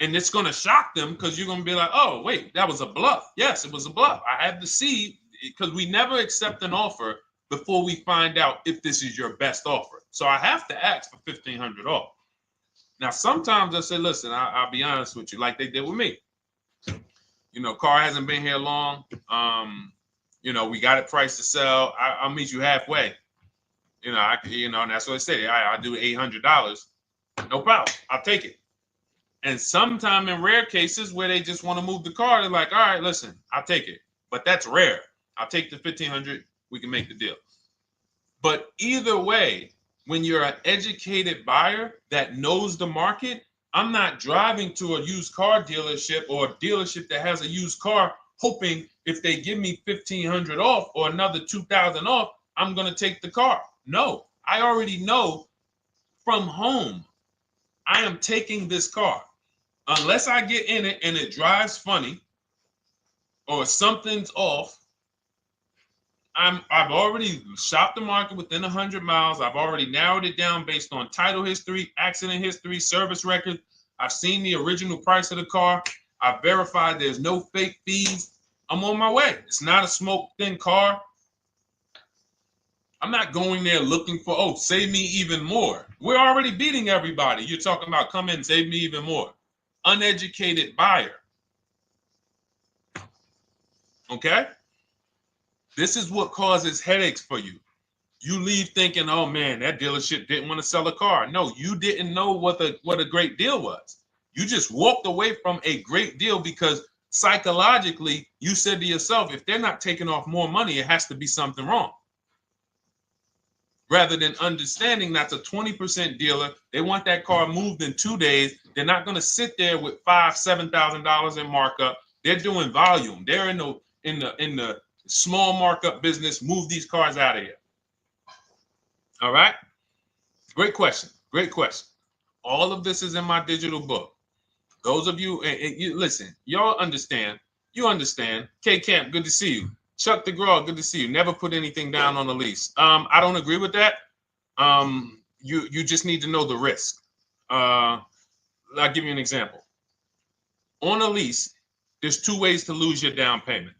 And it's going to shock them because you're going to be like, oh, wait, that was a bluff. Yes, it was a bluff. I had to see, because we never accept an offer before we find out if this is your best offer. So I have to ask for $1,500 off. Now, sometimes I say, listen, I'll be honest with you, like they did with me. You know, car hasn't been here long. You know, we got it priced to sell. I'll meet you halfway. You know, and that's what I say. I do $800. No problem. I'll take it. And sometime in rare cases where they just want to move the car, they're like, all right, listen, I'll take it. But that's rare. I'll take the $1,500. We can make the deal. But either way, when you're an educated buyer that knows the market, I'm not driving to a used car dealership or a dealership that has a used car hoping if they give me $1,500 off or another $2,000 off, I'm going to take the car. No, I already know from home I am taking this car. Unless I get in it and it drives funny or something's off, I've already shopped the market within 100 miles. I've already narrowed it down based on title history, accident history, service record. I've seen the original price of the car. I've verified there's no fake fees. I'm on my way. It's not a smoke thin car. I'm not going there looking for, oh, save me even more. We're already beating everybody. You're talking about come in, save me even more. Uneducated buyer. Okay? This is what causes headaches for you. You leave thinking, oh man, that dealership didn't want to sell a car. No, you didn't know what a great deal was. You just walked away from a great deal because psychologically you said to yourself, if they're not taking off more money, it has to be something wrong. Rather than understanding that's a 20% dealer, they want that car moved in 2 days. They're not going to sit there with $5,000, $7,000 in markup. They're doing volume. They're in the small markup business. Move these cars out of here. All right. Great question. Great question. All of this is in my digital book. Those of you, and you listen, y'all understand. You understand. K Camp, good to see you. Chuck DeGraw, good to see you. Never put anything down on a lease. I don't agree with that. You just need to know the risk. I'll give you an example. On a lease, there's 2 ways to lose your down payment.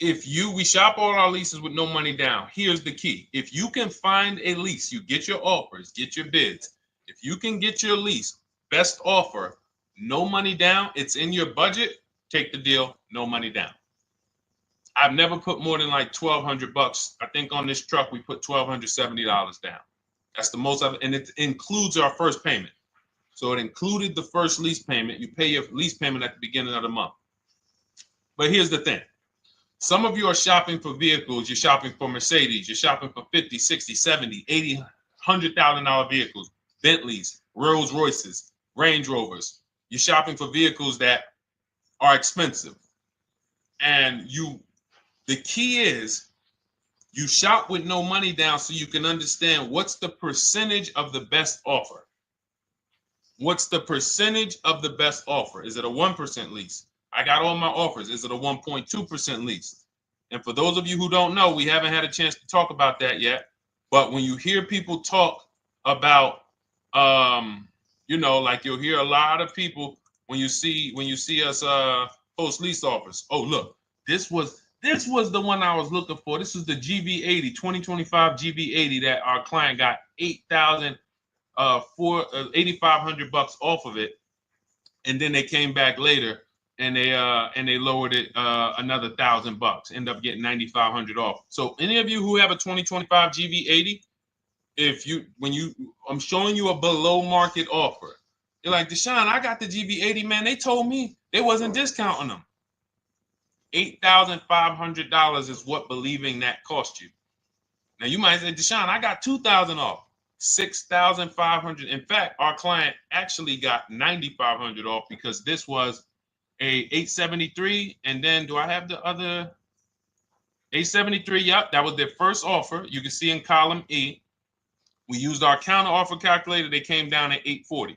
We shop all our leases with no money down. Here's the key. If you can find a lease, you get your offers, get your bids. If you can get your lease, best offer, no money down, it's in your budget, take the deal, no money down. I've never put more than like $1,200. I think on this truck, we put $1,270 down. That's the most of it. And it includes our first payment. So it included the first lease payment. You pay your lease payment at the beginning of the month. But here's the thing. Some of you are shopping for vehicles. You're shopping for Mercedes. You're shopping for 50, 60, 70, 80, $100,000 vehicles, Bentleys, Rolls Royces, Range Rovers. You're shopping for vehicles that are expensive. And the key is you shop with no money down so you can understand what's the percentage of the best offer. What's the percentage of the best offer? Is it a 1% lease? I got all my offers. Is it a 1.2% lease? And for those of you who don't know, we haven't had a chance to talk about that yet. But when you hear people talk about, like you'll hear a lot of people when you see us post lease offers. Oh, look, this was the one I was looking for. This is the GV80, 2025 GV80 that our client got $8,500 off of it, and then they came back later and they lowered it another $1,000. End up getting $9,500 off. So any of you who have a 2025 GV80, I'm showing you a below market offer. You're like, Deshone, I got the GV80, man. They told me they wasn't discounting them. $8,500 is what believing that cost you. Now you might say, Deshone, I got $2,000 off. $6,500. In fact, our client actually got $9,500 off because this was a 873. And then do I have the other 873? Yep, that was their first offer. You can see in column E. We used our counter offer calculator. They came down at 840.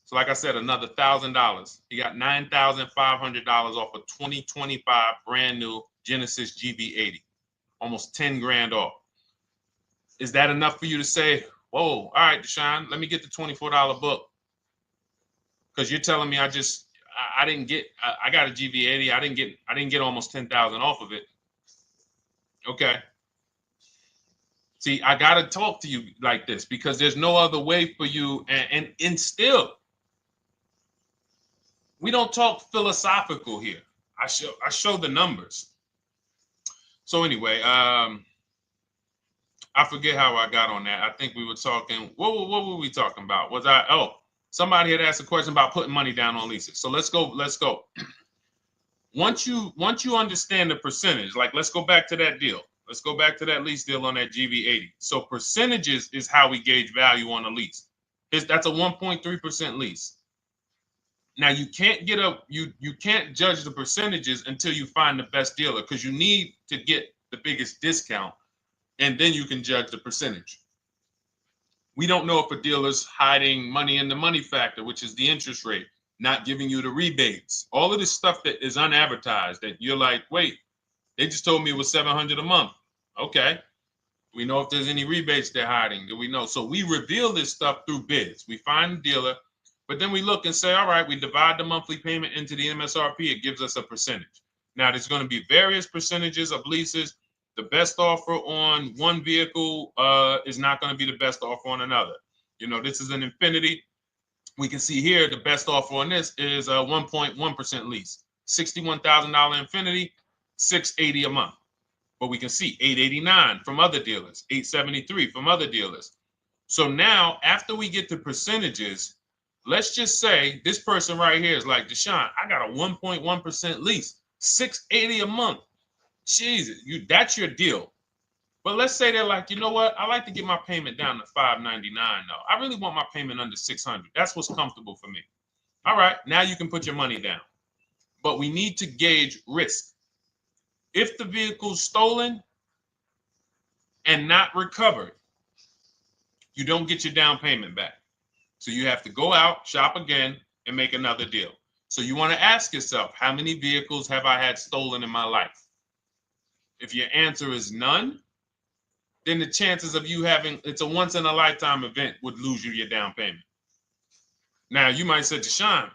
So like I said, another $1,000. He got $9,500 off a 2025 brand new Genesis GV80. almost 10 grand off. Is that enough for you to say, whoa, all right, Deshone, let me get the $24 book? Because you're telling me I didn't get, I got a GV80. I didn't get almost 10,000 off of it. Okay. See, I got to talk to you like this because there's no other way for you. And still, we don't talk philosophical here. I show the numbers. So anyway, I forget how I got on that. I think we were talking, what were we talking about? Somebody had asked a question about putting money down on leases. So let's go. Once you understand the percentage, like let's go back to that deal. Let's go back to that lease deal on that GV80. So percentages is how we gauge value on a lease. That's a 1.3% lease. Now you can't you can't judge the percentages until you find the best dealer, because you need to get the biggest discount, and then you can judge the percentage. We don't know if a dealer's hiding money in the money factor, which is the interest rate, not giving you the rebates, all of this stuff that is unadvertised that you're like, wait, they just told me it was $700 a month. Okay. We know if there's any rebates they're hiding. Do we know? So we reveal this stuff through bids. We find the dealer, but then we look and say, all right, we divide the monthly payment into the MSRP. It gives us a percentage. Now, there's going to be various percentages of leases. The best offer on one vehicle is not going to be the best offer on another. You know, this is an Infinity. We can see here the best offer on this is a 1.1% lease. $61,000 Infinity, $680 a month. But we can see $889 from other dealers, $873 from other dealers. So now, after we get the percentages, let's just say this person right here is like, Deshone, I got a 1.1% lease, $680 a month. Jesus, that's your deal. But let's say they're like, you know what? I like to get my payment down to $599 though. I really want my payment under $600. That's what's comfortable for me. All right, now you can put your money down. But we need to gauge risk. If the vehicle's stolen and not recovered, you don't get your down payment back. So you have to go out, shop again, and make another deal. So you want to ask yourself, how many vehicles have I had stolen in my life? If your answer is none, then the chances of you having, it's a once in a lifetime event, would lose you your down payment. Now you might say, Deshone,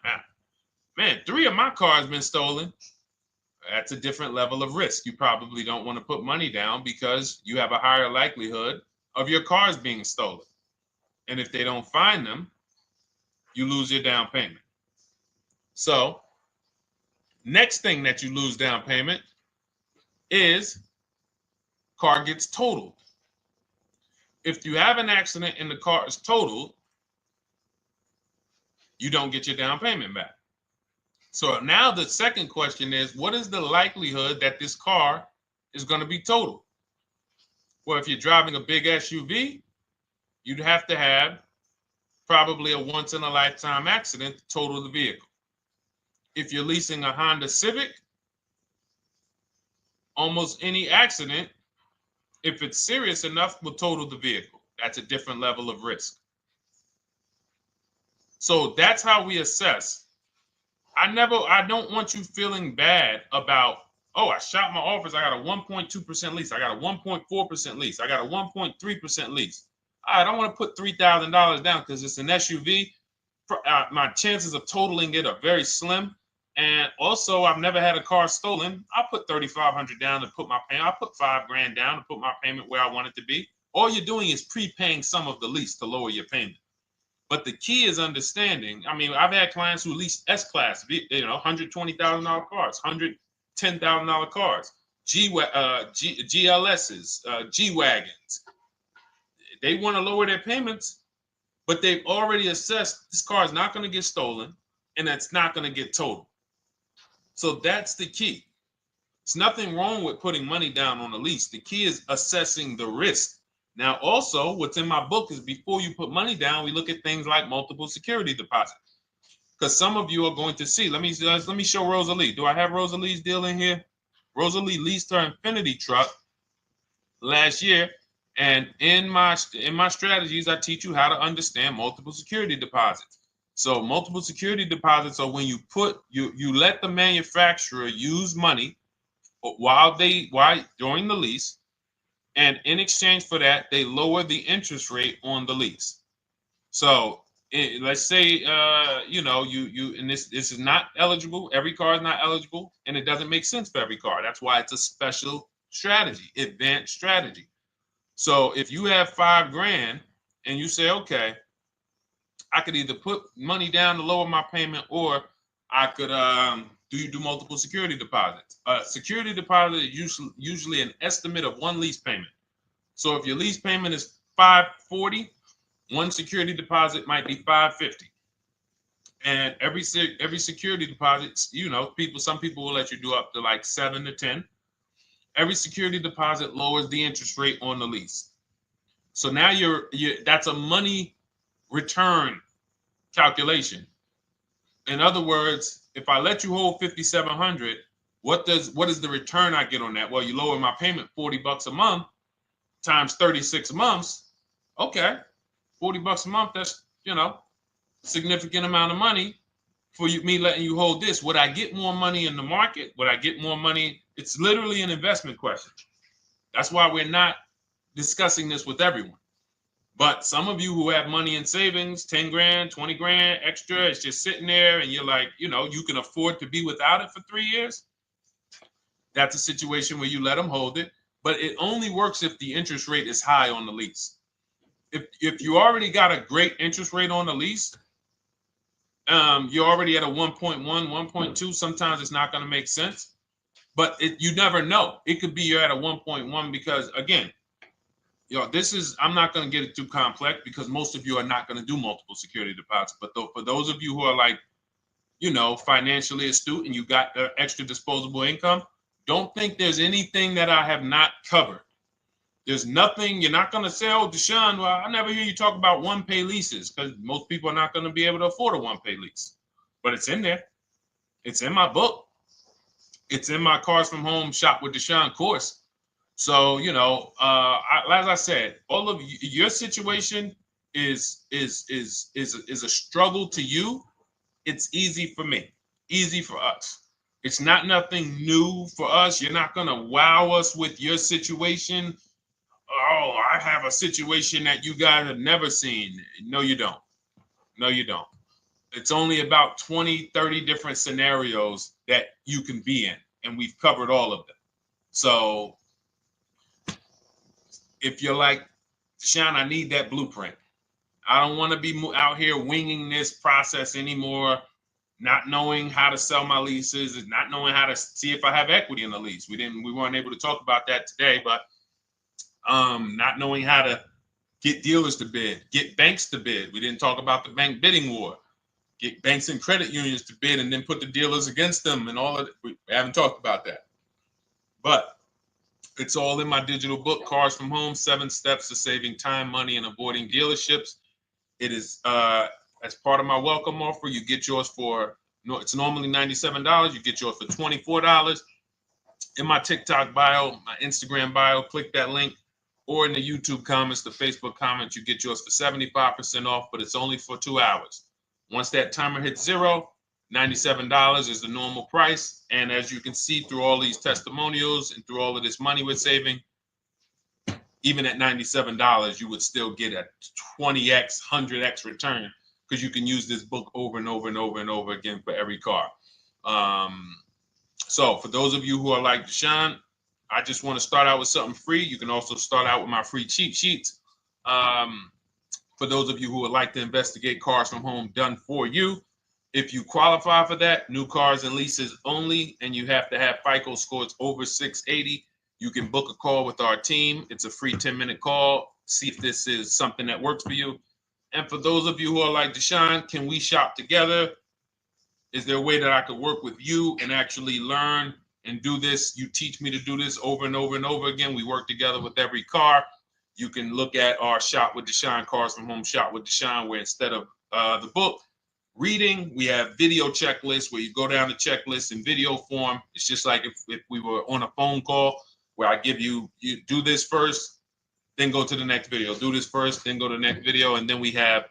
man, 3 of my cars been stolen. That's a different level of risk. You probably don't want to put money down because you have a higher likelihood of your cars being stolen. And if they don't find them, you lose your down payment. So next thing that you lose down payment is car gets totaled. If you have an accident and the car is totaled, you don't get your down payment back. So now the second question is, what is the likelihood that this car is going to be totaled? Well, if you're driving a big SUV, you'd have to have probably a once in a lifetime accident to total the vehicle. If you're leasing a Honda Civic, almost any accident, if it's serious enough, will total the vehicle. That's a different level of risk. So that's how we assess. I don't want you feeling bad about, oh, I shot my offers. I got a 1.2% lease. I got a 1.4% lease. I got a 1.3% lease. I don't want to put $3,000 down because it's an SUV. My chances of totaling it are very slim. And also, I've never had a car stolen. I put $3,500 down to put my payment. I put $5,000 down to put my payment where I want it to be. All you're doing is prepaying some of the lease to lower your payment. But the key is understanding. I mean, I've had clients who lease S-Class, $120,000 cars, $110,000 cars, GLSs, G-Wagons. They want to lower their payments, but they've already assessed this car is not going to get stolen and it's not going to get totaled. So that's the key. There's nothing wrong with putting money down on a lease. The key is assessing the risk. Now, also, what's in my book is before you put money down, we look at things like multiple security deposits. Because some of you are going to see, let me show Rosalie. Do I have Rosalie's deal in here? Rosalie leased her Infinity truck last year. And in my strategies, I teach you how to understand multiple security deposits. So multiple security deposits are when you let the manufacturer use money during the lease And in exchange for that, they lower the interest rate on the lease. So let's say, and this is not eligible. Every car is not eligible, and it doesn't make sense for every car. That's why it's a special strategy, advanced strategy. So if you have $5,000 and you say, okay, I could either put money down to lower my payment, or I could do multiple security deposits. Security deposit is usually an estimate of one lease payment. So if your lease payment is $540, one security deposit might be $550. And every security deposit, some people will let you do up to like 7 to 10. Every security deposit lowers the interest rate on the lease. So now that's a money return calculation. In other words, if I let you hold $5,700, what is the return I get on that? Well, you lower my payment $40 a month times 36 months. Okay, $40 a month. That's significant amount of money for me letting you hold this. Would I get more money in the market? Would I get more money? It's literally an investment question. That's why we're not discussing this with everyone. But some of you who have money in savings, 10 grand, 20 grand extra, it's just sitting there, and you're like, you can afford to be without it for 3 years. That's a situation where you let them hold it, but it only works if the interest rate is high on the lease. If you already got a great interest rate on the lease, you're already at a 1.1, 1.2. Sometimes it's not going to make sense, but you never know. It could be you're at a 1.1 because, again, I'm not going to get it too complex because most of you are not going to do multiple security deposits. But for those of you who are like, financially astute and you got extra disposable income, don't think there's anything that I have not covered. There's nothing. You're not going to say, oh, Deshone, well, I never hear you talk about one-pay leases, because most people are not going to be able to afford a one-pay lease. But it's in there. It's in my book. It's in my Cars from Home Shop with Deshone course. So, as I said, all of your situation is a struggle to you. It's easy for me, easy for us. It's nothing new for us. You're not going to wow us with your situation. Oh, I have a situation that you guys have never seen. No, you don't. No, you don't. It's only about 20, 30 different scenarios that you can be in, and we've covered all of them. So if you're like, Deshone, I need that blueprint. I don't want to be out here winging this process anymore, not knowing how to sell my leases and not knowing how to see if I have equity in the lease. We weren't able to talk about that today, but not knowing how to get dealers to bid, get banks to bid. We didn't talk about the bank bidding war. Get banks and credit unions to bid and then put the dealers against them and all of it. We haven't talked about that. But it's all in my digital book, Cars from Home, 7 Steps to Saving Time, Money, and Avoiding Dealerships. It is as part of my welcome offer. You get yours it's normally $97. You get yours for $24. In my TikTok bio, my Instagram bio, click that link. Or in the YouTube comments, the Facebook comments, you get yours for 75% off, but it's only for 2 hours. Once that timer hits 0, $97 is the normal price. And as you can see through all these testimonials and through all of this money we're saving, even at $97, you would still get a 20x, 100x return, because you can use this book over and over and over and over again for every car. So for those of you who are like, Deshone, I just want to start out with something free. You can also start out with my free cheat sheets. For those of you who would like to investigate Cars from Home done for you, if you qualify for that, new cars and leases only, and you have to have FICO scores over 680, you can book a call with our team. It's a free 10-minute call. See if this is something that works for you. And for those of you who are like, Deshone, can we shop together? Is there a way that I could work with you and actually learn and do this? You teach me to do this over and over and over again. We work together with every car. You can look at our Shop with Deshone, Cars from Home Shop with Deshone, where instead of the book reading, we have video checklists where you go down the checklist in video form. It's just like if we were on a phone call, where I give you do this first, then go to the next video. Do this first, then go to the next video. And then we have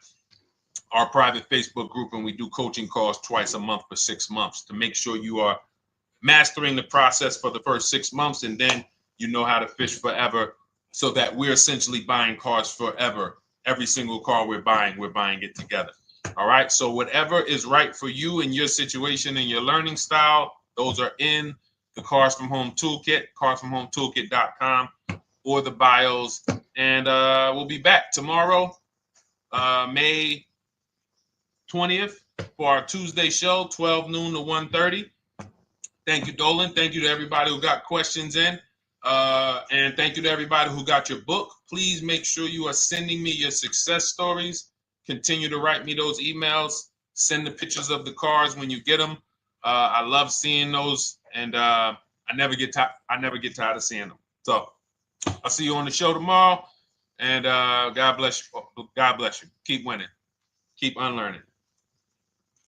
our private Facebook group, and we do coaching calls twice a month for 6 months to make sure you are mastering the process for the first 6 months, and then you know how to fish forever so that we're essentially buying cars forever. Every single car we're buying it together. All right. So whatever is right for you in your situation and your learning style, those are in the Cars from Home Toolkit, carsfromhometoolkit.com, or the bios. And we'll be back tomorrow, May 20th, for our Tuesday show, 12 noon to 1:30. Thank you, Dolan. Thank you to everybody who got questions in. And thank you to everybody who got your book. Please make sure you are sending me your success stories. Continue to write me those emails. Send the pictures of the cars when you get them. I love seeing those, and I never get tired of seeing them. So I'll see you on the show tomorrow. And God bless you. God bless you. Keep winning. Keep unlearning.